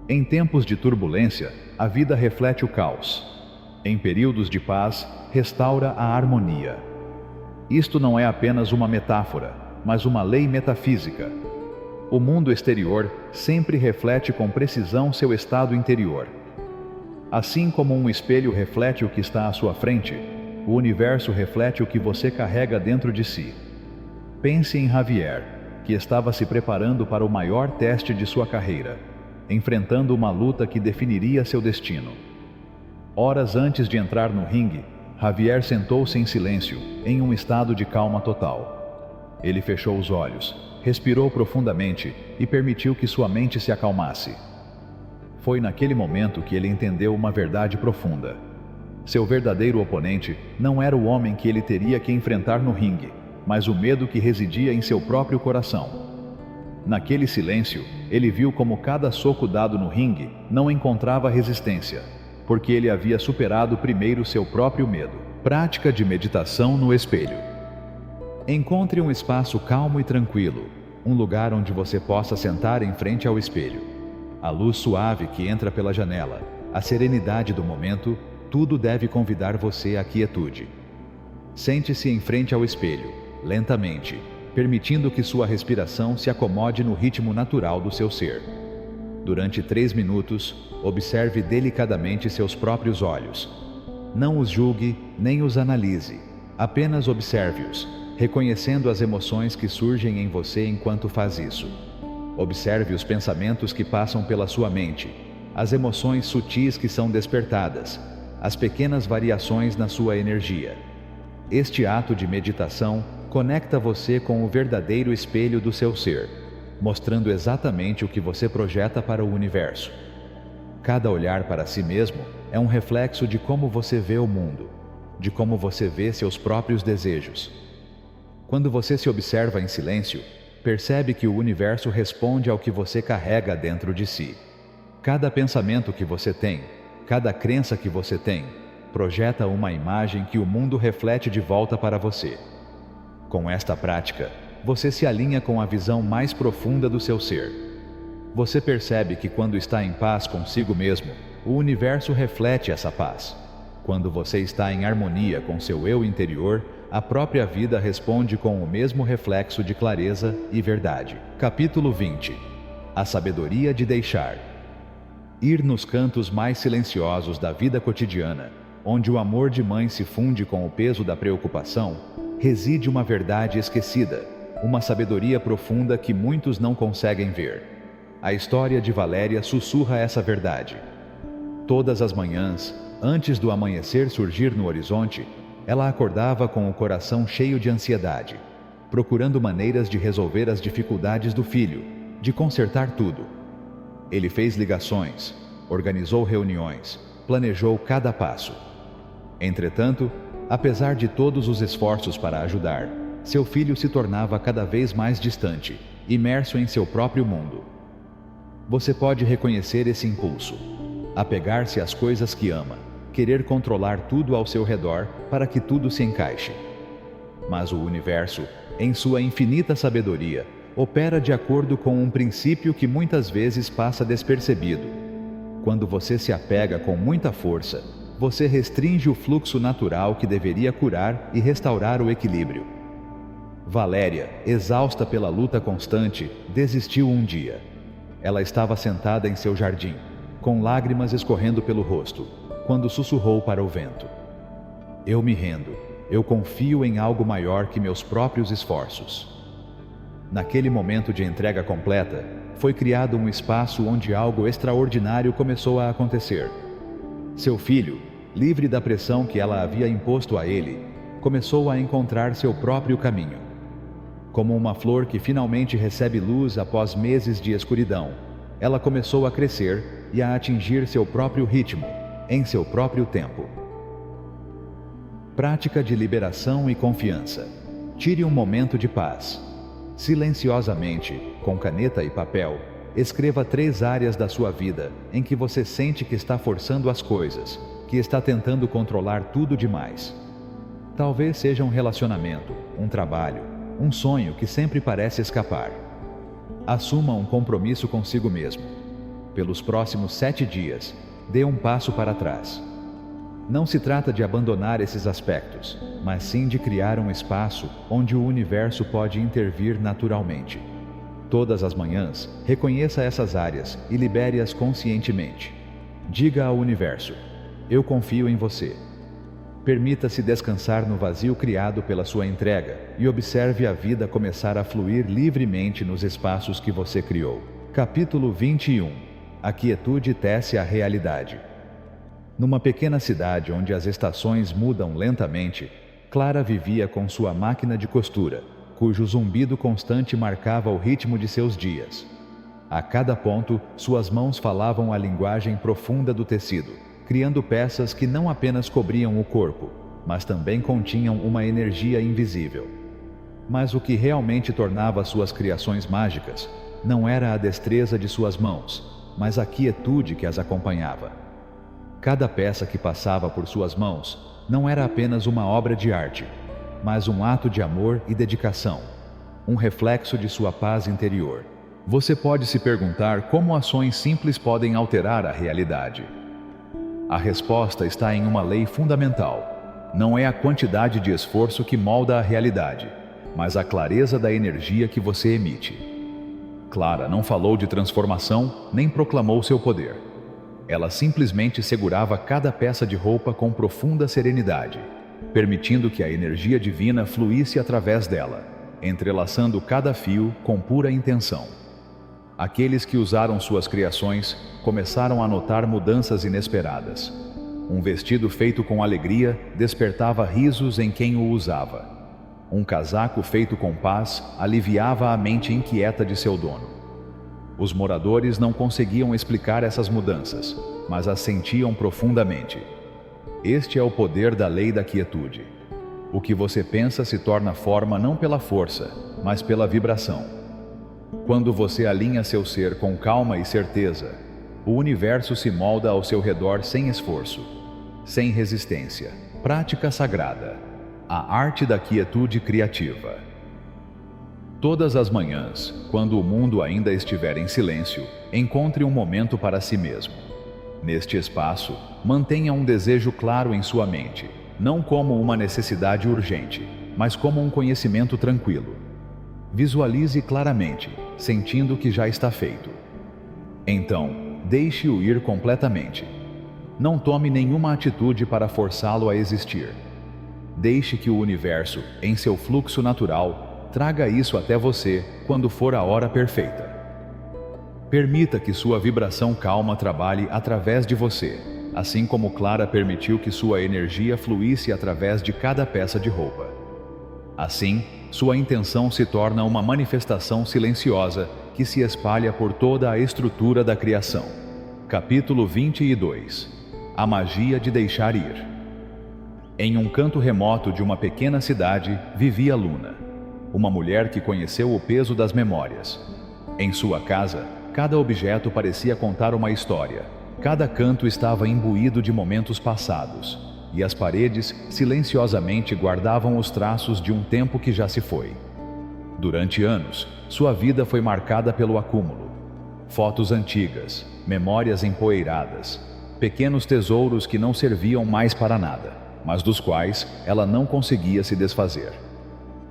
Em tempos de turbulência, a vida reflete o caos. Em períodos de paz, restaura a harmonia. Isto não é apenas uma metáfora, mas uma lei metafísica. O mundo exterior sempre reflete com precisão seu estado interior. Assim como um espelho reflete o que está à sua frente, o universo reflete o que você carrega dentro de si. Pense em Javier, que estava se preparando para o maior teste de sua carreira, enfrentando uma luta que definiria seu destino. Horas antes de entrar no ringue, Javier sentou-se em silêncio, em um estado de calma total. Ele fechou os olhos, respirou profundamente e permitiu que sua mente se acalmasse. Foi naquele momento que ele entendeu uma verdade profunda. Seu verdadeiro oponente não era o homem que ele teria que enfrentar no ringue, mas o medo que residia em seu próprio coração. Naquele silêncio, ele viu como cada soco dado no ringue não encontrava resistência, porque ele havia superado primeiro seu próprio medo. Prática de meditação no espelho. Encontre um espaço calmo e tranquilo, um lugar onde você possa sentar em frente ao espelho. A luz suave que entra pela janela, a serenidade do momento, tudo deve convidar você à quietude. Sente-se em frente ao espelho, lentamente, permitindo que sua respiração se acomode no ritmo natural do seu ser. Durante 3 minutos, observe delicadamente seus próprios olhos. Não os julgue, nem os analise. Apenas observe-os, reconhecendo as emoções que surgem em você enquanto faz isso. Observe os pensamentos que passam pela sua mente, as emoções sutis que são despertadas, as pequenas variações na sua energia. Este ato de meditação conecta você com o verdadeiro espelho do seu ser, mostrando exatamente o que você projeta para o universo. Cada olhar para si mesmo é um reflexo de como você vê o mundo, de como você vê seus próprios desejos. Quando você se observa em silêncio, percebe que o universo responde ao que você carrega dentro de si. Cada pensamento que você tem, cada crença que você tem, projeta uma imagem que o mundo reflete de volta para você. Com esta prática, você se alinha com a visão mais profunda do seu ser. Você percebe que quando está em paz consigo mesmo, o universo reflete essa paz. Quando você está em harmonia com seu eu interior, a própria vida responde com o mesmo reflexo de clareza e verdade. Capítulo 20. A sabedoria de deixar. Ir nos cantos mais silenciosos da vida cotidiana, onde o amor de mãe se funde com o peso da preocupação, reside uma verdade esquecida, uma sabedoria profunda que muitos não conseguem ver. A história de Valéria sussurra essa verdade. Todas as manhãs, antes do amanhecer surgir no horizonte, ela acordava com o coração cheio de ansiedade, procurando maneiras de resolver as dificuldades do filho, de consertar tudo. Ele fez ligações, organizou reuniões, planejou cada passo. Entretanto, apesar de todos os esforços para ajudar, seu filho se tornava cada vez mais distante, imerso em seu próprio mundo. Você pode reconhecer esse impulso: apegar-se às coisas que ama, querer controlar tudo ao seu redor para que tudo se encaixe. Mas o universo, em sua infinita sabedoria, opera de acordo com um princípio que muitas vezes passa despercebido. Quando você se apega com muita força, você restringe o fluxo natural que deveria curar e restaurar o equilíbrio. Valéria, exausta pela luta constante, desistiu um dia. Ela estava sentada em seu jardim, com lágrimas escorrendo pelo rosto, quando sussurrou para o vento: "Eu me rendo, eu confio em algo maior que meus próprios esforços." Naquele momento de entrega completa, foi criado um espaço onde algo extraordinário começou a acontecer. Seu filho, livre da pressão que ela havia imposto a ele, começou a encontrar seu próprio caminho. Como uma flor que finalmente recebe luz após meses de escuridão, ela começou a crescer e a atingir seu próprio ritmo, em seu próprio tempo. Prática de liberação e confiança. Tire um momento de paz. Silenciosamente, com caneta e papel, escreva 3 áreas da sua vida em que você sente que está forçando as coisas, que está tentando controlar tudo demais. Talvez seja um relacionamento, um trabalho, um sonho que sempre parece escapar. Assuma um compromisso consigo mesmo. Pelos próximos 7 dias, dê um passo para trás. Não se trata de abandonar esses aspectos, mas sim de criar um espaço onde o universo pode intervir naturalmente. Todas as manhãs, reconheça essas áreas e libere-as conscientemente. Diga ao universo: eu confio em você. Permita-se descansar no vazio criado pela sua entrega e observe a vida começar a fluir livremente nos espaços que você criou. Capítulo 21. A quietude tece a realidade. Numa pequena cidade onde as estações mudam lentamente, Clara vivia com sua máquina de costura, cujo zumbido constante marcava o ritmo de seus dias. A cada ponto, suas mãos falavam a linguagem profunda do tecido, criando peças que não apenas cobriam o corpo, mas também continham uma energia invisível. Mas o que realmente tornava suas criações mágicas não era a destreza de suas mãos, mas a quietude que as acompanhava. Cada peça que passava por suas mãos não era apenas uma obra de arte, mas um ato de amor e dedicação, um reflexo de sua paz interior. Você pode se perguntar como ações simples podem alterar a realidade. A resposta está em uma lei fundamental. Não é a quantidade de esforço que molda a realidade, mas a clareza da energia que você emite. Clara não falou de transformação, nem proclamou seu poder. Ela simplesmente segurava cada peça de roupa com profunda serenidade, permitindo que a energia divina fluísse através dela, entrelaçando cada fio com pura intenção. Aqueles que usaram suas criações começaram a notar mudanças inesperadas. Um vestido feito com alegria despertava risos em quem o usava. Um casaco feito com paz aliviava a mente inquieta de seu dono. Os moradores não conseguiam explicar essas mudanças, mas as sentiam profundamente. Este é o poder da lei da quietude. O que você pensa se torna forma não pela força, mas pela vibração. Quando você alinha seu ser com calma e certeza, o universo se molda ao seu redor sem esforço, sem resistência. Prática sagrada. A arte da quietude criativa. Todas as manhãs, quando o mundo ainda estiver em silêncio, encontre um momento para si mesmo. Neste espaço, mantenha um desejo claro em sua mente, não como uma necessidade urgente, mas como um conhecimento tranquilo. Visualize claramente, sentindo que já está feito. Então, deixe-o ir completamente. Não tome nenhuma atitude para forçá-lo a existir. Deixe que o universo, em seu fluxo natural, traga isso até você quando for a hora perfeita. Permita que sua vibração calma trabalhe através de você, assim como Clara permitiu que sua energia fluísse através de cada peça de roupa. Assim, sua intenção se torna uma manifestação silenciosa que se espalha por toda a estrutura da criação. Capítulo 22. A magia de deixar ir. Em um canto remoto de uma pequena cidade vivia Luna, uma mulher que conheceu o peso das memórias. Em sua casa, cada objeto parecia contar uma história. Cada canto estava imbuído de momentos passados, e as paredes silenciosamente guardavam os traços de um tempo que já se foi. Durante anos, sua vida foi marcada pelo acúmulo. Fotos antigas, memórias empoeiradas, pequenos tesouros que não serviam mais para nada, mas dos quais ela não conseguia se desfazer.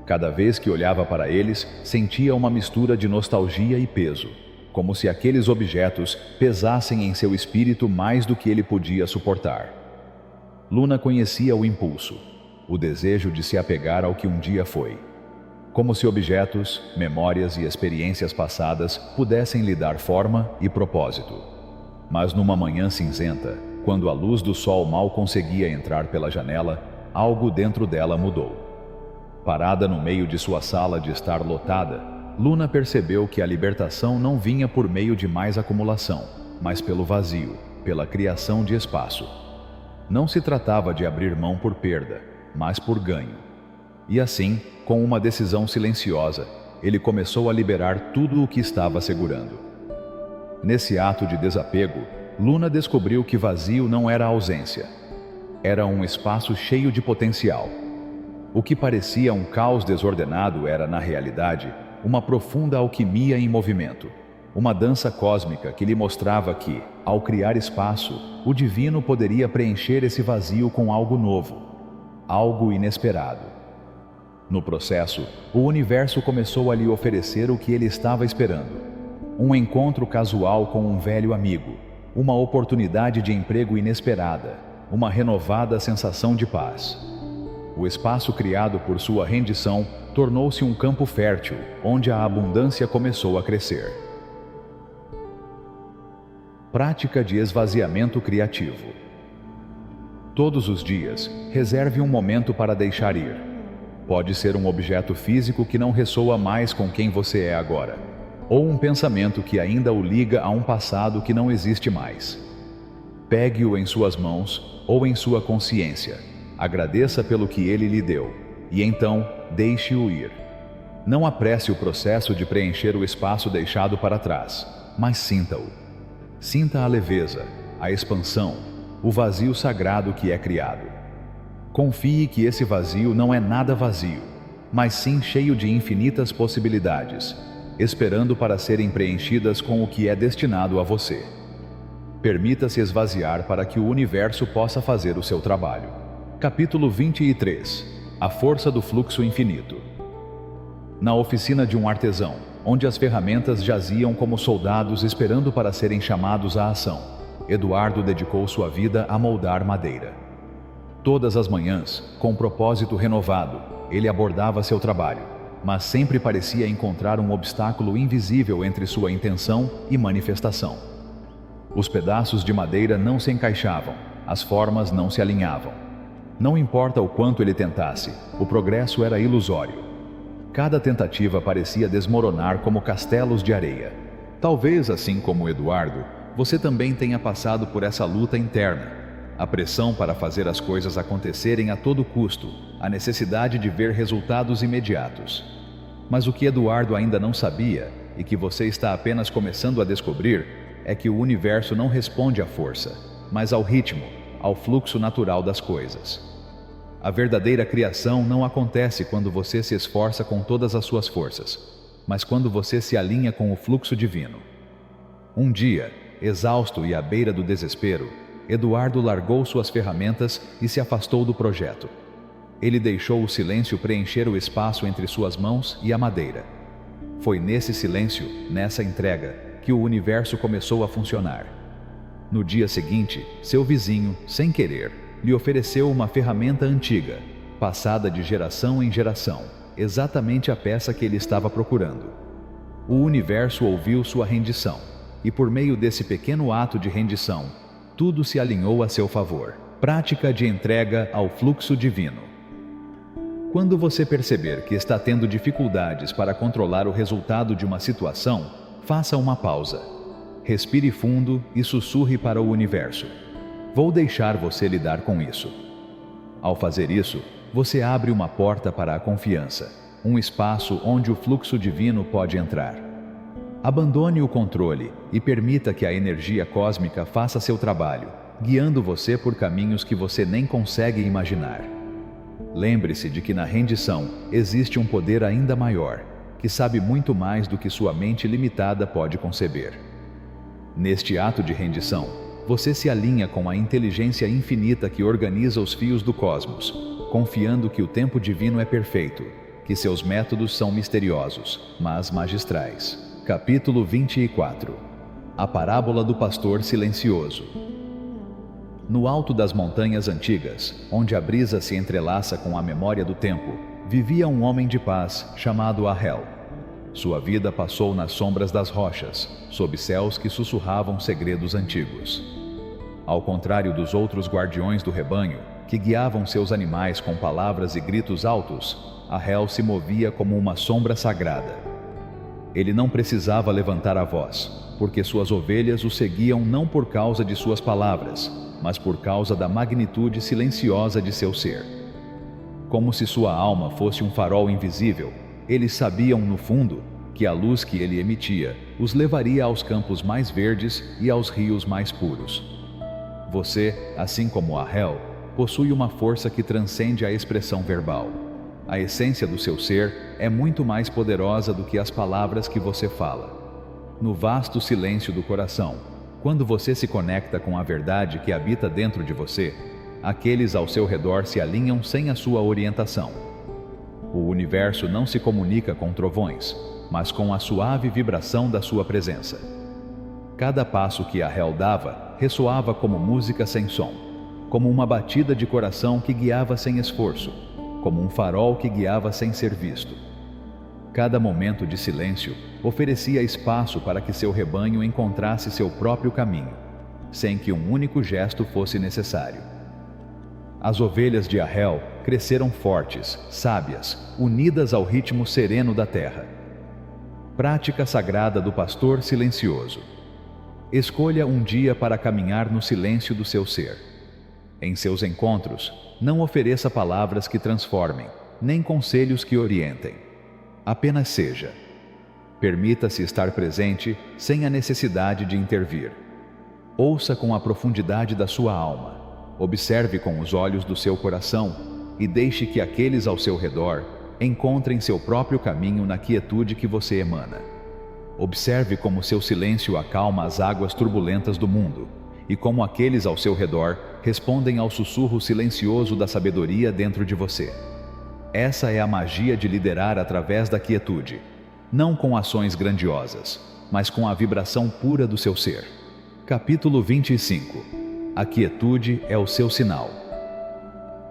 Cada vez que olhava para eles, sentia uma mistura de nostalgia e peso, como se aqueles objetos pesassem em seu espírito mais do que ele podia suportar. Luna conhecia o impulso, o desejo de se apegar ao que um dia foi. Como se objetos, memórias e experiências passadas pudessem lhe dar forma e propósito. Mas numa manhã cinzenta, quando a luz do sol mal conseguia entrar pela janela, algo dentro dela mudou. Parada no meio de sua sala de estar lotada, Luna percebeu que a libertação não vinha por meio de mais acumulação, mas pelo vazio, pela criação de espaço. Não se tratava de abrir mão por perda, mas por ganho. E assim, com uma decisão silenciosa, ele começou a liberar tudo o que estava segurando. Nesse ato de desapego, Luna descobriu que vazio não era ausência. Era um espaço cheio de potencial. O que parecia um caos desordenado era, na realidade, uma profunda alquimia em movimento. Uma dança cósmica que lhe mostrava que, ao criar espaço, o divino poderia preencher esse vazio com algo novo, algo inesperado. No processo, o universo começou a lhe oferecer o que ele estava esperando. Um encontro casual com um velho amigo, uma oportunidade de emprego inesperada, uma renovada sensação de paz. O espaço criado por sua rendição tornou-se um campo fértil, onde a abundância começou a crescer. Prática de esvaziamento criativo. Todos os dias, reserve um momento para deixar ir. Pode ser um objeto físico que não ressoa mais com quem você é agora, ou um pensamento que ainda o liga a um passado que não existe mais. Pegue-o em suas mãos ou em sua consciência. Agradeça pelo que ele lhe deu, e então deixe-o ir. Não apresse o processo de preencher o espaço deixado para trás, mas sinta-o. Sinta a leveza, a expansão, o vazio sagrado que é criado. Confie que esse vazio não é nada vazio, mas sim cheio de infinitas possibilidades, esperando para serem preenchidas com o que é destinado a você. Permita-se esvaziar para que o universo possa fazer o seu trabalho. Capítulo 23. A força do fluxo infinito. Na oficina de um artesão, onde as ferramentas jaziam como soldados esperando para serem chamados à ação, Eduardo dedicou sua vida a moldar madeira. Todas as manhãs, com um propósito renovado, ele abordava seu trabalho, mas sempre parecia encontrar um obstáculo invisível entre sua intenção e manifestação. Os pedaços de madeira não se encaixavam, as formas não se alinhavam. Não importa o quanto ele tentasse, o progresso era ilusório. Cada tentativa parecia desmoronar como castelos de areia. Talvez, assim como Eduardo, você também tenha passado por essa luta interna. A pressão para fazer as coisas acontecerem a todo custo, a necessidade de ver resultados imediatos. Mas o que Eduardo ainda não sabia, e que você está apenas começando a descobrir, é que o universo não responde à força, mas ao ritmo, ao fluxo natural das coisas. A verdadeira criação não acontece quando você se esforça com todas as suas forças, mas quando você se alinha com o fluxo divino. Um dia, exausto e à beira do desespero, Eduardo largou suas ferramentas e se afastou do projeto. Ele deixou o silêncio preencher o espaço entre suas mãos e a madeira. Foi nesse silêncio, nessa entrega, que o universo começou a funcionar. No dia seguinte, seu vizinho, sem querer, lhe ofereceu uma ferramenta antiga, passada de geração em geração, exatamente a peça que ele estava procurando. O universo ouviu sua rendição, e por meio desse pequeno ato de rendição, tudo se alinhou a seu favor. Prática de entrega ao fluxo divino. Quando você perceber que está tendo dificuldades para controlar o resultado de uma situação, faça uma pausa. Respire fundo e sussurre para o universo: vou deixar você lidar com isso. Ao fazer isso, você abre uma porta para a confiança, um espaço onde o fluxo divino pode entrar. Abandone o controle e permita que a energia cósmica faça seu trabalho, guiando você por caminhos que você nem consegue imaginar. Lembre-se de que na rendição existe um poder ainda maior, que sabe muito mais do que sua mente limitada pode conceber. Neste ato de rendição, você se alinha com a inteligência infinita que organiza os fios do cosmos, confiando que o tempo divino é perfeito, que seus métodos são misteriosos, mas magistrais. Capítulo 24. A parábola do pastor silencioso. No alto das montanhas antigas, onde a brisa se entrelaça com a memória do tempo, vivia um homem de paz chamado Ahel. Sua vida passou nas sombras das rochas, sob céus que sussurravam segredos antigos. Ao contrário dos outros guardiões do rebanho, que guiavam seus animais com palavras e gritos altos, Ahel se movia como uma sombra sagrada. Ele não precisava levantar a voz, porque suas ovelhas o seguiam não por causa de suas palavras, mas por causa da magnitude silenciosa de seu ser. Como se sua alma fosse um farol invisível, eles sabiam, no fundo, que a luz que ele emitia os levaria aos campos mais verdes e aos rios mais puros. Você, assim como Ahel, possui uma força que transcende a expressão verbal. A essência do seu ser é muito mais poderosa do que as palavras que você fala. No vasto silêncio do coração, quando você se conecta com a verdade que habita dentro de você, aqueles ao seu redor se alinham sem a sua orientação. O universo não se comunica com trovões, mas com a suave vibração da sua presença. Cada passo que Rahel dava ressoava como música sem som, como uma batida de coração que guiava sem esforço, como um farol que guiava sem ser visto. Cada momento de silêncio oferecia espaço para que seu rebanho encontrasse seu próprio caminho, sem que um único gesto fosse necessário. As ovelhas de Rahel cresceram fortes, sábias, unidas ao ritmo sereno da terra. Prática sagrada do pastor silencioso. Escolha um dia para caminhar no silêncio do seu ser. Em seus encontros, não ofereça palavras que transformem, nem conselhos que orientem. Apenas seja. Permita-se estar presente sem a necessidade de intervir. Ouça com a profundidade da sua alma. Observe com os olhos do seu coração e deixe que aqueles ao seu redor encontrem seu próprio caminho na quietude que você emana. Observe como seu silêncio acalma as águas turbulentas do mundo e como aqueles ao seu redor respondem ao sussurro silencioso da sabedoria dentro de você. Essa é a magia de liderar através da quietude, não com ações grandiosas, mas com a vibração pura do seu ser. Capítulo 25. A quietude é o seu sinal.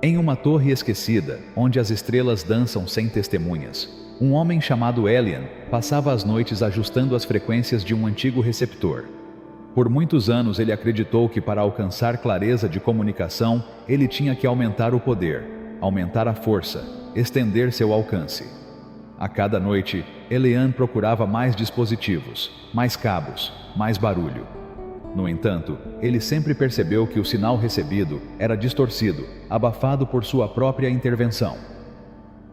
Em uma torre esquecida, onde as estrelas dançam sem testemunhas, um homem chamado Elian passava as noites ajustando as frequências de um antigo receptor. Por muitos anos ele acreditou que para alcançar clareza de comunicação, ele tinha que aumentar o poder, aumentar a força, estender seu alcance. A cada noite, Elian procurava mais dispositivos, mais cabos, mais barulho. No entanto, ele sempre percebeu que o sinal recebido era distorcido, abafado por sua própria intervenção.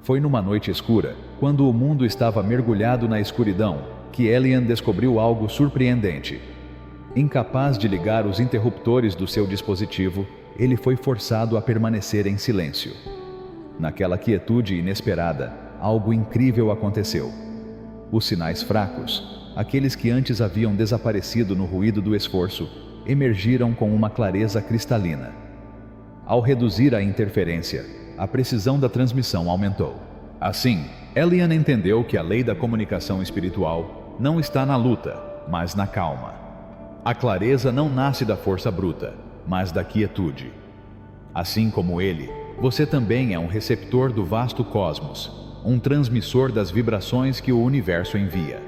Foi numa noite escura, quando o mundo estava mergulhado na escuridão, que Elian descobriu algo surpreendente. Incapaz de ligar os interruptores do seu dispositivo, ele foi forçado a permanecer em silêncio. Naquela quietude inesperada, algo incrível aconteceu. Os sinais fracos, aqueles que antes haviam desaparecido no ruído do esforço, emergiram com uma clareza cristalina. Ao reduzir a interferência, a precisão da transmissão aumentou. Assim, Elian entendeu que a lei da comunicação espiritual não está na luta, mas na calma. A clareza não nasce da força bruta, mas da quietude. Assim como ele, você também é um receptor do vasto cosmos, um transmissor das vibrações que o universo envia.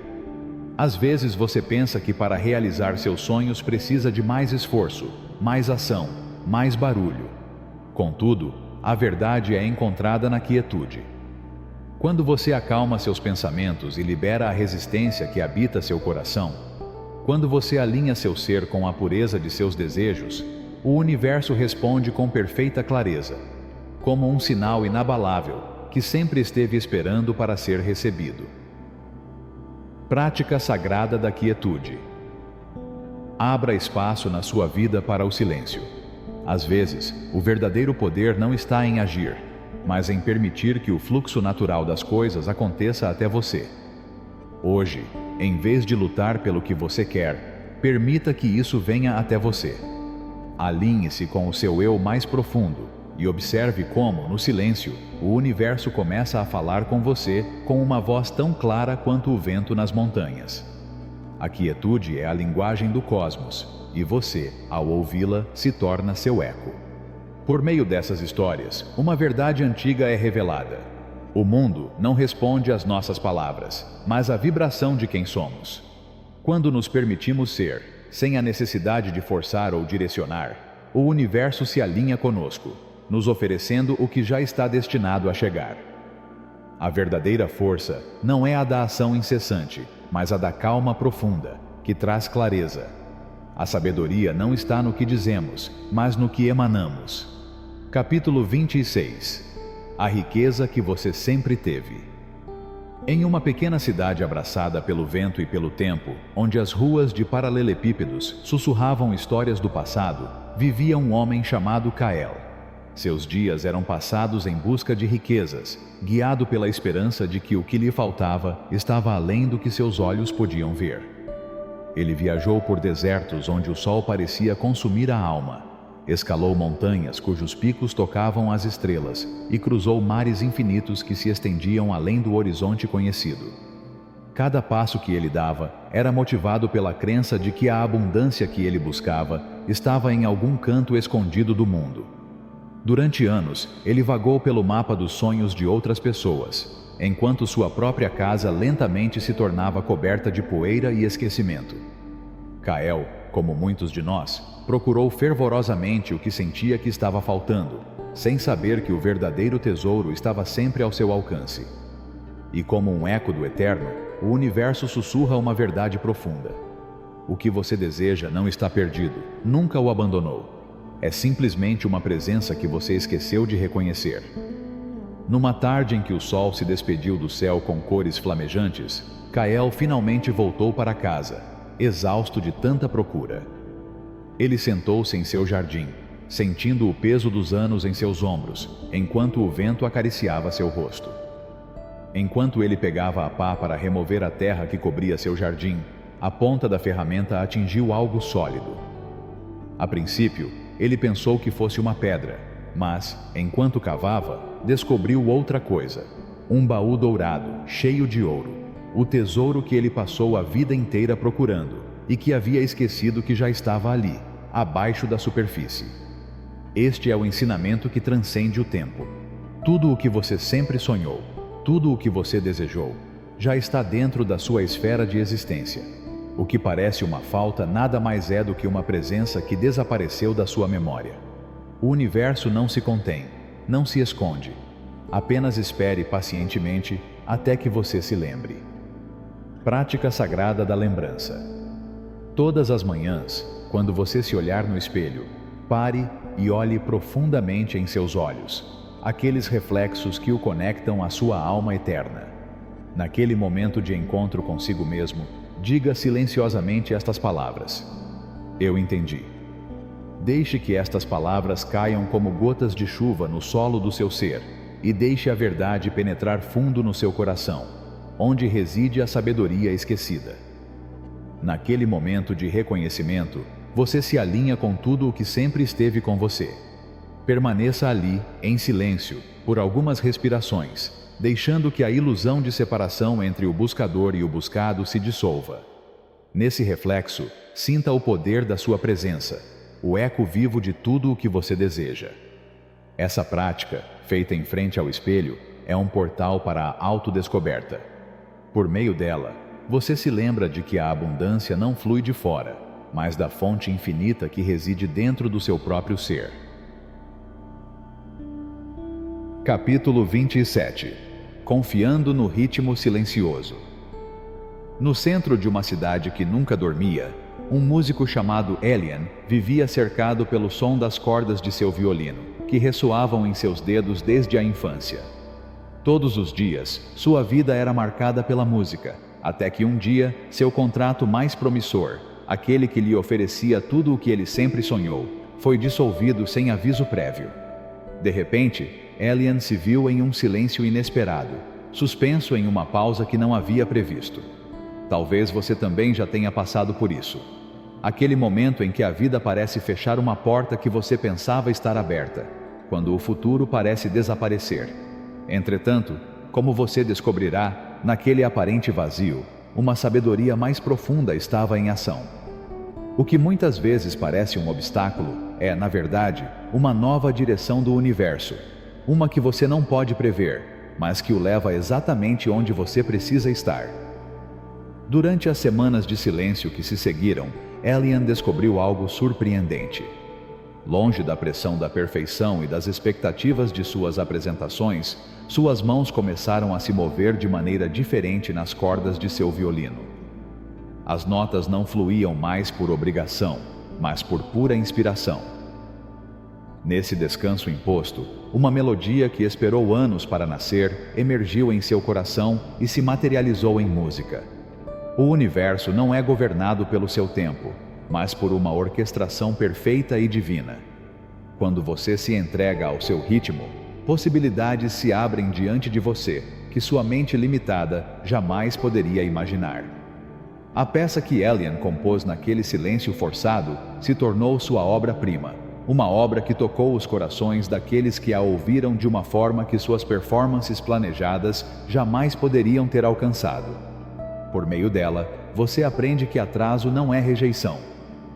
Às vezes você pensa que para realizar seus sonhos precisa de mais esforço, mais ação, mais barulho. Contudo, a verdade é encontrada na quietude. Quando você acalma seus pensamentos e libera a resistência que habita seu coração, quando você alinha seu ser com a pureza de seus desejos, o universo responde com perfeita clareza, como um sinal inabalável que sempre esteve esperando para ser recebido. Prática sagrada da quietude. Abra espaço na sua vida para o silêncio. Às vezes, o verdadeiro poder não está em agir, mas em permitir que o fluxo natural das coisas aconteça até você. Hoje, em vez de lutar pelo que você quer, permita que isso venha até você. Alinhe-se com o seu eu mais profundo e observe como, no silêncio, o universo começa a falar com você com uma voz tão clara quanto o vento nas montanhas. A quietude é a linguagem do cosmos, e você, ao ouvi-la, se torna seu eco. Por meio dessas histórias, uma verdade antiga é revelada. O mundo não responde às nossas palavras, mas à vibração de quem somos. Quando nos permitimos ser, sem a necessidade de forçar ou direcionar, o universo se alinha conosco, nos oferecendo o que já está destinado a chegar. A verdadeira força não é a da ação incessante, mas a da calma profunda, que traz clareza. A sabedoria não está no que dizemos, mas no que emanamos. Capítulo 26. A riqueza que você sempre teve. Em uma pequena cidade abraçada pelo vento e pelo tempo, onde as ruas de paralelepípedos sussurravam histórias do passado, vivia um homem chamado Kael. Seus dias eram passados em busca de riquezas, guiado pela esperança de que o que lhe faltava estava além do que seus olhos podiam ver. Ele viajou por desertos onde o sol parecia consumir a alma, escalou montanhas cujos picos tocavam as estrelas e cruzou mares infinitos que se estendiam além do horizonte conhecido. Cada passo que ele dava era motivado pela crença de que a abundância que ele buscava estava em algum canto escondido do mundo. Durante anos, ele vagou pelo mapa dos sonhos de outras pessoas, enquanto sua própria casa lentamente se tornava coberta de poeira e esquecimento. Kael, como muitos de nós, procurou fervorosamente o que sentia que estava faltando, sem saber que o verdadeiro tesouro estava sempre ao seu alcance. E como um eco do eterno, o universo sussurra uma verdade profunda. O que você deseja não está perdido, nunca o abandonou. É simplesmente uma presença que você esqueceu de reconhecer. Numa tarde em que o sol se despediu do céu com cores flamejantes, Kael finalmente voltou para casa, exausto de tanta procura. Ele sentou-se em seu jardim, sentindo o peso dos anos em seus ombros, enquanto o vento acariciava seu rosto. Enquanto ele pegava a pá para remover a terra que cobria seu jardim, a ponta da ferramenta atingiu algo sólido. A princípio, ele pensou que fosse uma pedra, mas, enquanto cavava, descobriu outra coisa: um baú dourado, cheio de ouro, o tesouro que ele passou a vida inteira procurando e que havia esquecido que já estava ali, abaixo da superfície. Este é o ensinamento que transcende o tempo. Tudo o que você sempre sonhou, tudo o que você desejou, já está dentro da sua esfera de existência. O que parece uma falta nada mais é do que uma presença que desapareceu da sua memória. O universo não se contém, não se esconde. Apenas espere pacientemente até que você se lembre. Prática sagrada da lembrança. Todas as manhãs, quando você se olhar no espelho, pare e olhe profundamente em seus olhos, aqueles reflexos que o conectam à sua alma eterna. Naquele momento de encontro consigo mesmo, diga silenciosamente estas palavras: eu entendi. Deixe que estas palavras caiam como gotas de chuva no solo do seu ser e deixe a verdade penetrar fundo no seu coração, onde reside a sabedoria esquecida. Naquele momento de reconhecimento, você se alinha com tudo o que sempre esteve com você. Permaneça ali, em silêncio, por algumas respirações, deixando que a ilusão de separação entre o buscador e o buscado se dissolva. Nesse reflexo, sinta o poder da sua presença, o eco vivo de tudo o que você deseja. Essa prática, feita em frente ao espelho, é um portal para a autodescoberta. Por meio dela, você se lembra de que a abundância não flui de fora, mas da fonte infinita que reside dentro do seu próprio ser. Capítulo 27. Confiando no ritmo silencioso. No centro de uma cidade que nunca dormia, um músico chamado Elian vivia cercado pelo som das cordas de seu violino, que ressoavam em seus dedos desde a infância. Todos os dias, sua vida era marcada pela música, até que um dia, seu contrato mais promissor, aquele que lhe oferecia tudo o que ele sempre sonhou, foi dissolvido sem aviso prévio. De repente, Elian se viu em um silêncio inesperado, suspenso em uma pausa que não havia previsto. Talvez você também já tenha passado por isso. Aquele momento em que a vida parece fechar uma porta que você pensava estar aberta, quando o futuro parece desaparecer. Entretanto, como você descobrirá, naquele aparente vazio, uma sabedoria mais profunda estava em ação. O que muitas vezes parece um obstáculo é, na verdade, uma nova direção do universo, uma que você não pode prever, mas que o leva exatamente onde você precisa estar. Durante as semanas de silêncio que se seguiram, Elian descobriu algo surpreendente. Longe da pressão da perfeição e das expectativas de suas apresentações, suas mãos começaram a se mover de maneira diferente nas cordas de seu violino. As notas não fluíam mais por obrigação, mas por pura inspiração. Nesse descanso imposto, uma melodia que esperou anos para nascer emergiu em seu coração e se materializou em música. O universo não é governado pelo seu tempo, mas por uma orquestração perfeita e divina. Quando você se entrega ao seu ritmo, possibilidades se abrem diante de você que sua mente limitada jamais poderia imaginar. A peça que Elian compôs naquele silêncio forçado se tornou sua obra-prima, uma obra que tocou os corações daqueles que a ouviram de uma forma que suas performances planejadas jamais poderiam ter alcançado. Por meio dela, você aprende que atraso não é rejeição.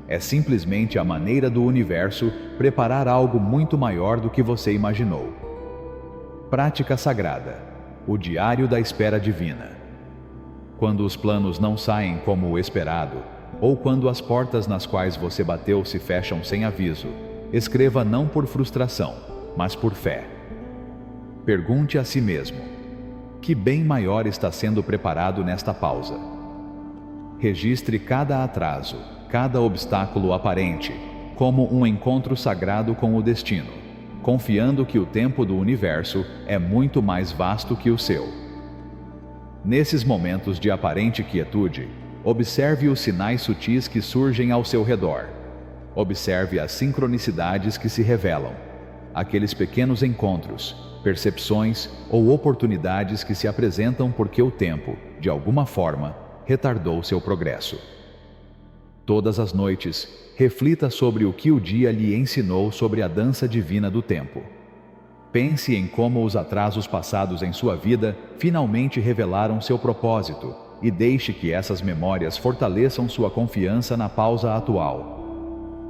É simplesmente a maneira do universo preparar algo muito maior do que você imaginou. Prática sagrada. O diário da espera divina. Quando os planos não saem como o esperado, ou quando as portas nas quais você bateu se fecham sem aviso, escreva não por frustração, mas por fé. Pergunte a si mesmo: que bem maior está sendo preparado nesta pausa? Registre cada atraso, cada obstáculo aparente, como um encontro sagrado com o destino, confiando que o tempo do universo é muito mais vasto que o seu. Nesses momentos de aparente quietude, observe os sinais sutis que surgem ao seu redor. Observe as sincronicidades que se revelam, aqueles pequenos encontros, percepções ou oportunidades que se apresentam porque o tempo, de alguma forma, retardou seu progresso. Todas as noites, reflita sobre o que o dia lhe ensinou sobre a dança divina do tempo. Pense em como os atrasos passados em sua vida finalmente revelaram seu propósito e deixe que essas memórias fortaleçam sua confiança na pausa atual.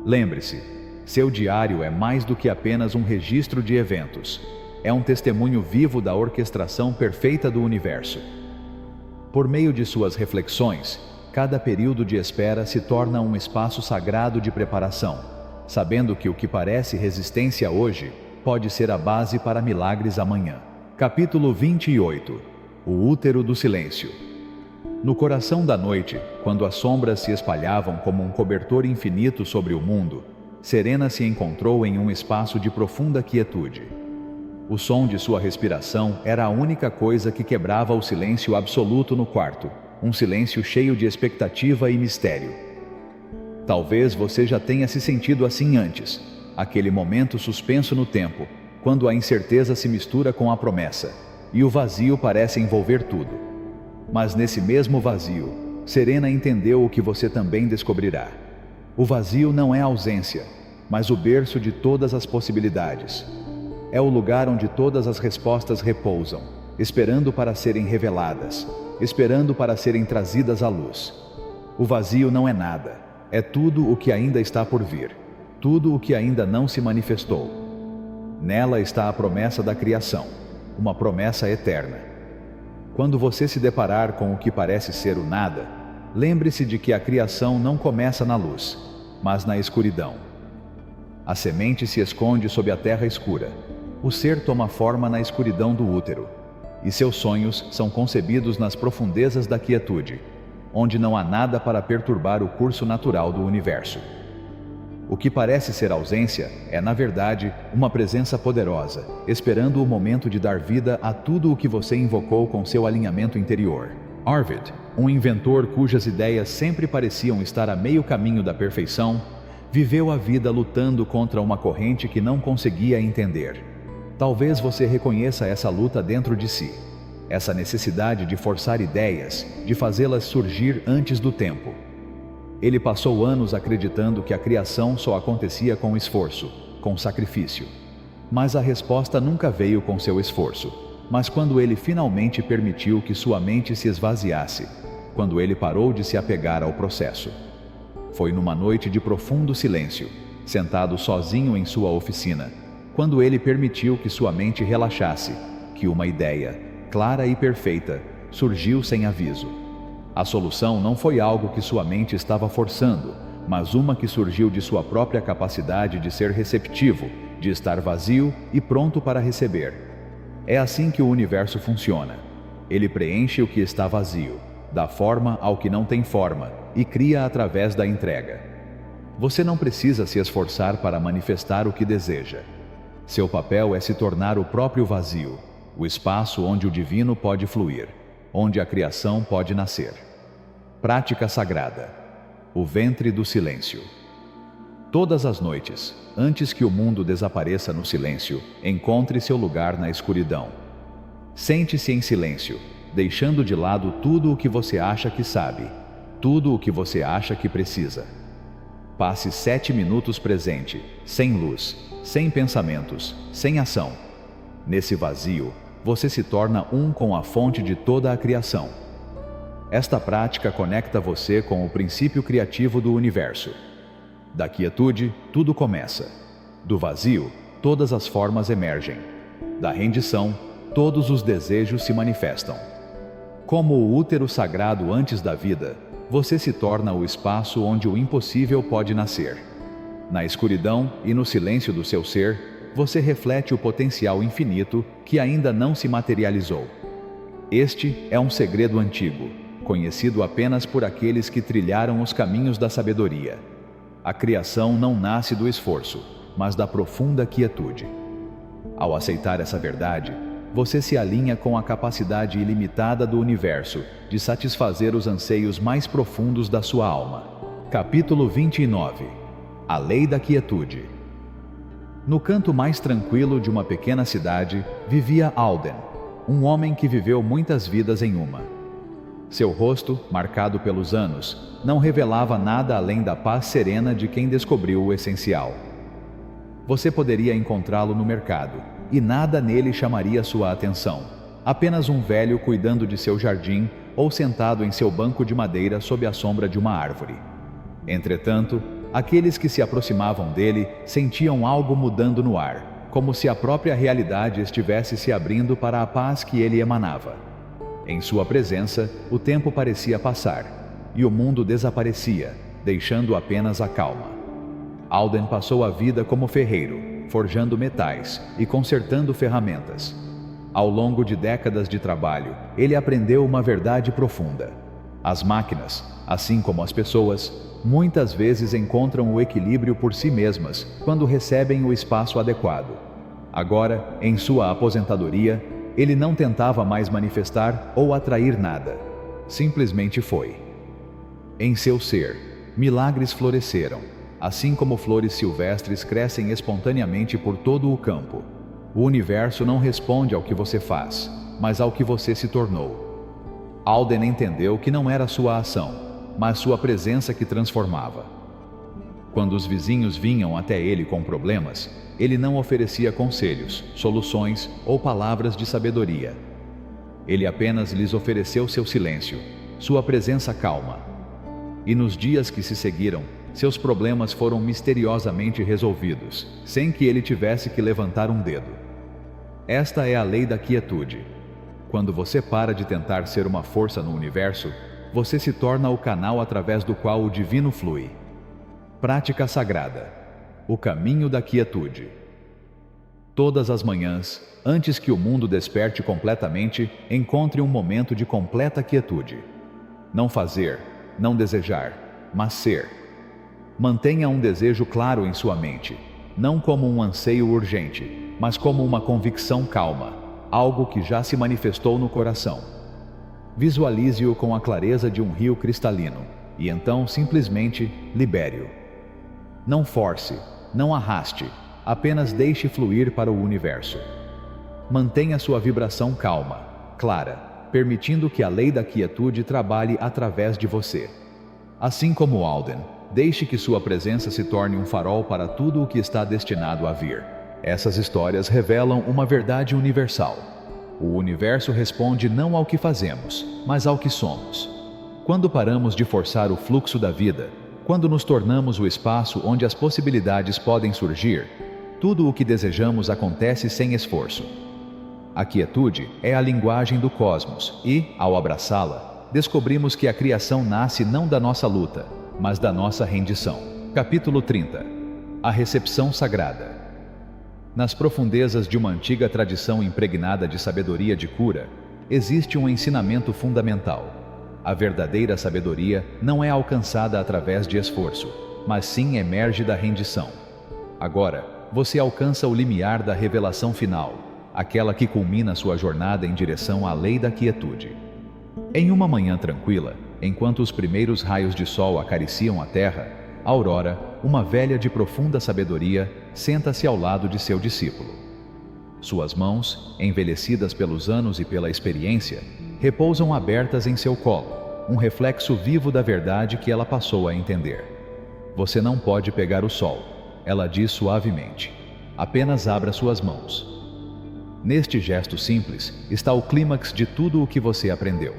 Lembre-se, seu diário é mais do que apenas um registro de eventos. É um testemunho vivo da orquestração perfeita do universo. Por meio de suas reflexões, cada período de espera se torna um espaço sagrado de preparação, sabendo que o que parece resistência hoje pode ser a base para milagres amanhã. Capítulo 28. O útero do silêncio. No coração da noite, quando as sombras se espalhavam como um cobertor infinito sobre o mundo, Serena se encontrou em um espaço de profunda quietude. O som de sua respiração era a única coisa que quebrava o silêncio absoluto no quarto, um silêncio cheio de expectativa e mistério. Talvez você já tenha se sentido assim antes, aquele momento suspenso no tempo, quando a incerteza se mistura com a promessa, e o vazio parece envolver tudo. Mas nesse mesmo vazio, Serena entendeu o que você também descobrirá. O vazio não é ausência, mas o berço de todas as possibilidades. É o lugar onde todas as respostas repousam, esperando para serem reveladas, esperando para serem trazidas à luz. O vazio não é nada, é tudo o que ainda está por vir, tudo o que ainda não se manifestou. Nela está a promessa da criação, uma promessa eterna. Quando você se deparar com o que parece ser o nada, lembre-se de que a criação não começa na luz, mas na escuridão. A semente se esconde sob a terra escura. O ser toma forma na escuridão do útero, e seus sonhos são concebidos nas profundezas da quietude, onde não há nada para perturbar o curso natural do universo. O que parece ser ausência é, na verdade, uma presença poderosa, esperando o momento de dar vida a tudo o que você invocou com seu alinhamento interior. Arvid, um inventor cujas ideias sempre pareciam estar a meio caminho da perfeição, viveu a vida lutando contra uma corrente que não conseguia entender. Talvez você reconheça essa luta dentro de si, essa necessidade de forçar ideias, de fazê-las surgir antes do tempo. Ele passou anos acreditando que a criação só acontecia com esforço, com sacrifício. Mas a resposta nunca veio com seu esforço, mas quando ele finalmente permitiu que sua mente se esvaziasse, quando ele parou de se apegar ao processo. Foi numa noite de profundo silêncio, sentado sozinho em sua oficina, quando ele permitiu que sua mente relaxasse, que uma ideia, clara e perfeita, surgiu sem aviso. A solução não foi algo que sua mente estava forçando, mas uma que surgiu de sua própria capacidade de ser receptivo, de estar vazio e pronto para receber. É assim que o universo funciona. Ele preenche o que está vazio, dá forma ao que não tem forma e cria através da entrega. Você não precisa se esforçar para manifestar o que deseja. Seu papel é se tornar o próprio vazio, o espaço onde o divino pode fluir, onde a criação pode nascer. Prática sagrada. O ventre do silêncio. Todas as noites, antes que o mundo desapareça no silêncio, encontre seu lugar na escuridão. Sente-se em silêncio, deixando de lado tudo o que você acha que sabe, tudo o que você acha que precisa. Passe 7 minutos presente, sem luz, sem pensamentos, sem ação. Nesse vazio, você se torna um com a fonte de toda a criação. Esta prática conecta você com o princípio criativo do universo. Da quietude, tudo começa. Do vazio, todas as formas emergem. Da rendição, todos os desejos se manifestam. Como o útero sagrado antes da vida, você se torna o espaço onde o impossível pode nascer. Na escuridão e no silêncio do seu ser, você reflete o potencial infinito que ainda não se materializou. Este é um segredo antigo, conhecido apenas por aqueles que trilharam os caminhos da sabedoria. A criação não nasce do esforço, mas da profunda quietude. Ao aceitar essa verdade, você se alinha com a capacidade ilimitada do universo de satisfazer os anseios mais profundos da sua alma. Capítulo 29. A Lei da Quietude. No canto mais tranquilo de uma pequena cidade, vivia Alden, um homem que viveu muitas vidas em uma. Seu rosto, marcado pelos anos, não revelava nada além da paz serena de quem descobriu o essencial. Você poderia encontrá-lo no mercado, e nada nele chamaria sua atenção. Apenas um velho cuidando de seu jardim ou sentado em seu banco de madeira sob a sombra de uma árvore. Entretanto, aqueles que se aproximavam dele sentiam algo mudando no ar, como se a própria realidade estivesse se abrindo para a paz que ele emanava. Em sua presença, o tempo parecia passar, e o mundo desaparecia, deixando apenas a calma. Alden passou a vida como ferreiro, forjando metais e consertando ferramentas. Ao longo de décadas de trabalho, ele aprendeu uma verdade profunda. As máquinas, assim como as pessoas, muitas vezes encontram o equilíbrio por si mesmas quando recebem o espaço adequado. Agora, em sua aposentadoria, ele não tentava mais manifestar ou atrair nada. Simplesmente foi. Em seu ser, milagres floresceram, assim como flores silvestres crescem espontaneamente por todo o campo. O universo não responde ao que você faz, mas ao que você se tornou. Alden entendeu que não era sua ação, mas sua presença que transformava. Quando os vizinhos vinham até ele com problemas, ele não oferecia conselhos, soluções ou palavras de sabedoria. Ele apenas lhes ofereceu seu silêncio, sua presença calma. E nos dias que se seguiram, seus problemas foram misteriosamente resolvidos, sem que ele tivesse que levantar um dedo. Esta é a lei da quietude. Quando você para de tentar ser uma força no universo, você se torna o canal através do qual o divino flui. Prática sagrada. O caminho da quietude. Todas as manhãs, antes que o mundo desperte completamente, encontre um momento de completa quietude. Não fazer, não desejar, mas ser. Mantenha um desejo claro em sua mente, não como um anseio urgente, mas como uma convicção calma, algo que já se manifestou no coração. Visualize-o com a clareza de um rio cristalino, e então simplesmente libere-o. Não force, não arraste, apenas deixe fluir para o universo. Mantenha sua vibração calma, clara, permitindo que a lei da quietude trabalhe através de você. Assim como Alden, deixe que sua presença se torne um farol para tudo o que está destinado a vir. Essas histórias revelam uma verdade universal. O universo responde não ao que fazemos, mas ao que somos. Quando paramos de forçar o fluxo da vida, quando nos tornamos o espaço onde as possibilidades podem surgir, tudo o que desejamos acontece sem esforço. A quietude é a linguagem do cosmos e, ao abraçá-la, descobrimos que a criação nasce não da nossa luta, mas da nossa rendição. Capítulo 30. A recepção sagrada. Nas profundezas de uma antiga tradição impregnada de sabedoria de cura, existe um ensinamento fundamental. A verdadeira sabedoria não é alcançada através de esforço, mas sim emerge da rendição. Agora, você alcança o limiar da revelação final, aquela que culmina sua jornada em direção à lei da quietude. Em uma manhã tranquila, enquanto os primeiros raios de sol acariciam a terra, Aurora, uma velha de profunda sabedoria, senta-se ao lado de seu discípulo. Suas mãos, envelhecidas pelos anos e pela experiência, repousam abertas em seu colo, um reflexo vivo da verdade que ela passou a entender. Você não pode pegar o sol, ela diz suavemente. Apenas abra suas mãos. Neste gesto simples está o clímax de tudo o que você aprendeu.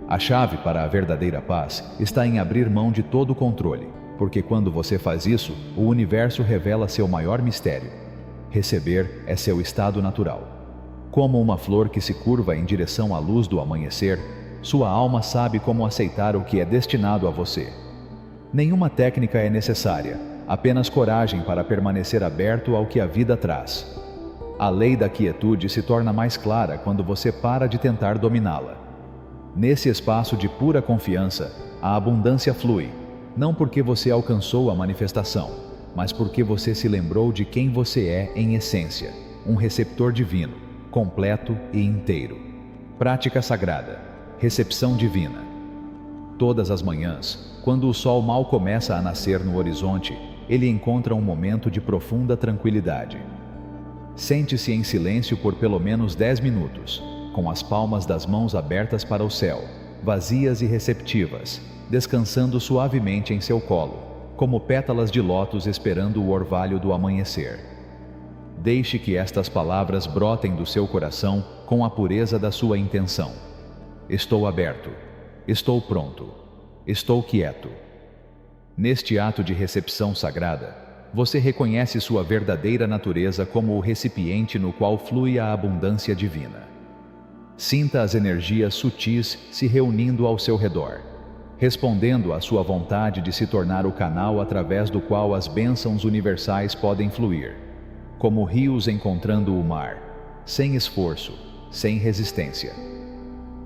A chave para a verdadeira paz está em abrir mão de todo o controle, porque quando você faz isso, o universo revela seu maior mistério. Receber é seu estado natural. Como uma flor que se curva em direção à luz do amanhecer, sua alma sabe como aceitar o que é destinado a você. Nenhuma técnica é necessária, apenas coragem para permanecer aberto ao que a vida traz. A lei da quietude se torna mais clara quando você para de tentar dominá-la. Nesse espaço de pura confiança, a abundância flui, não porque você alcançou a manifestação, mas porque você se lembrou de quem você é em essência, um receptor divino, completo e inteiro. Prática sagrada, recepção divina. Todas as manhãs, quando o sol mal começa a nascer no horizonte, ele encontra um momento de profunda tranquilidade. Sente-se em silêncio por pelo menos 10 minutos, com as palmas das mãos abertas para o céu, vazias e receptivas, descansando suavemente em seu colo, como pétalas de lótus esperando o orvalho do amanhecer. Deixe que estas palavras brotem do seu coração com a pureza da sua intenção. Estou aberto, estou pronto, estou quieto. Neste ato de recepção sagrada, você reconhece sua verdadeira natureza como o recipiente no qual flui a abundância divina. Sinta as energias sutis se reunindo ao seu redor, respondendo à sua vontade de se tornar o canal através do qual as bênçãos universais podem fluir, como rios encontrando o mar, sem esforço, sem resistência.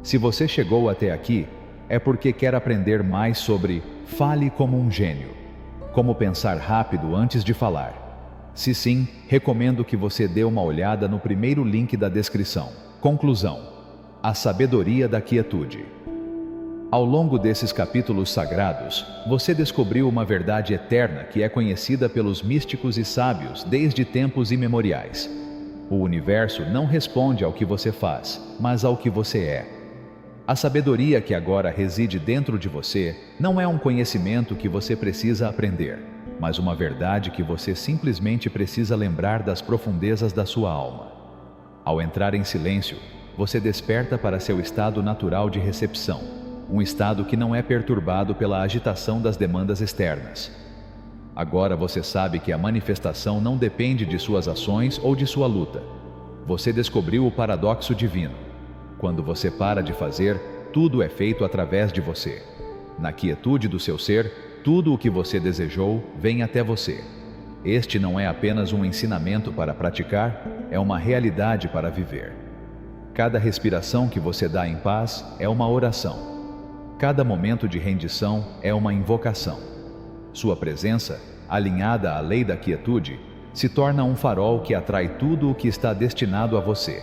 Se você chegou até aqui, é porque quer aprender mais sobre fale como um gênio, como pensar rápido antes de falar. Se sim, recomendo que você dê uma olhada no primeiro link da descrição. Conclusão: a sabedoria da quietude. Ao longo desses capítulos sagrados, você descobriu uma verdade eterna que é conhecida pelos místicos e sábios desde tempos imemoriais. O universo não responde ao que você faz, mas ao que você é. A sabedoria que agora reside dentro de você não é um conhecimento que você precisa aprender, mas uma verdade que você simplesmente precisa lembrar das profundezas da sua alma. Ao entrar em silêncio, você desperta para seu estado natural de recepção, um estado que não é perturbado pela agitação das demandas externas. Agora você sabe que a manifestação não depende de suas ações ou de sua luta. Você descobriu o paradoxo divino. Quando você para de fazer, tudo é feito através de você. Na quietude do seu ser, tudo o que você desejou vem até você. Este não é apenas um ensinamento para praticar, é uma realidade para viver. Cada respiração que você dá em paz é uma oração. Cada momento de rendição é uma invocação. Sua presença, alinhada à lei da quietude, se torna um farol que atrai tudo o que está destinado a você.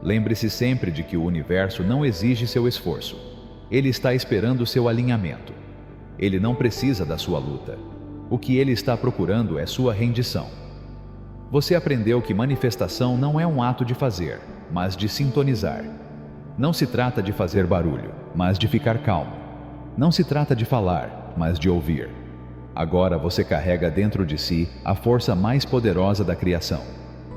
Lembre-se sempre de que o universo não exige seu esforço. Ele está esperando seu alinhamento. Ele não precisa da sua luta. O que ele está procurando é sua rendição. Você aprendeu que manifestação não é um ato de fazer, mas de sintonizar. Não se trata de fazer barulho, mas de ficar calmo. Não se trata de falar, mas de ouvir. Agora você carrega dentro de si a força mais poderosa da criação.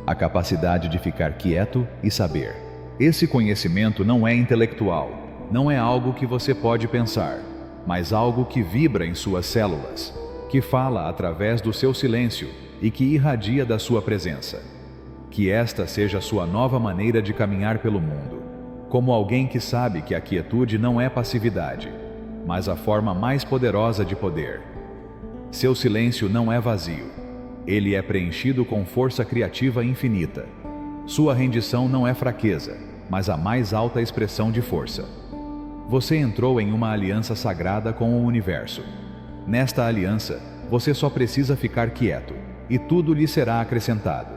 A capacidade de ficar quieto e saber. Esse conhecimento não é intelectual, não é algo que você pode pensar, mas algo que vibra em suas células, que fala através do seu silêncio e que irradia da sua presença. Que esta seja a sua nova maneira de caminhar pelo mundo, como alguém que sabe que a quietude não é passividade, mas a forma mais poderosa de poder. Seu silêncio não é vazio. Ele é preenchido com força criativa infinita. Sua rendição não é fraqueza, mas a mais alta expressão de força. Você entrou em uma aliança sagrada com o universo. Nesta aliança, você só precisa ficar quieto, e tudo lhe será acrescentado.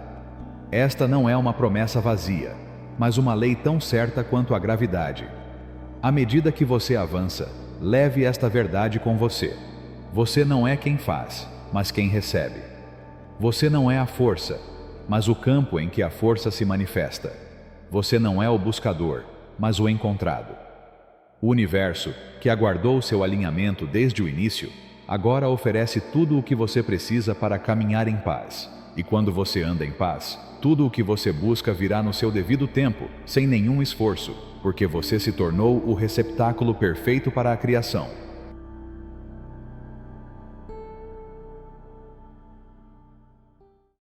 Esta não é uma promessa vazia, mas uma lei tão certa quanto a gravidade. À medida que você avança, leve esta verdade com você. Você não é quem faz, mas quem recebe. Você não é a força, mas o campo em que a força se manifesta. Você não é o buscador, mas o encontrado. O universo, que aguardou seu alinhamento desde o início, agora oferece tudo o que você precisa para caminhar em paz. E quando você anda em paz, tudo o que você busca virá no seu devido tempo, sem nenhum esforço, porque você se tornou o receptáculo perfeito para a criação.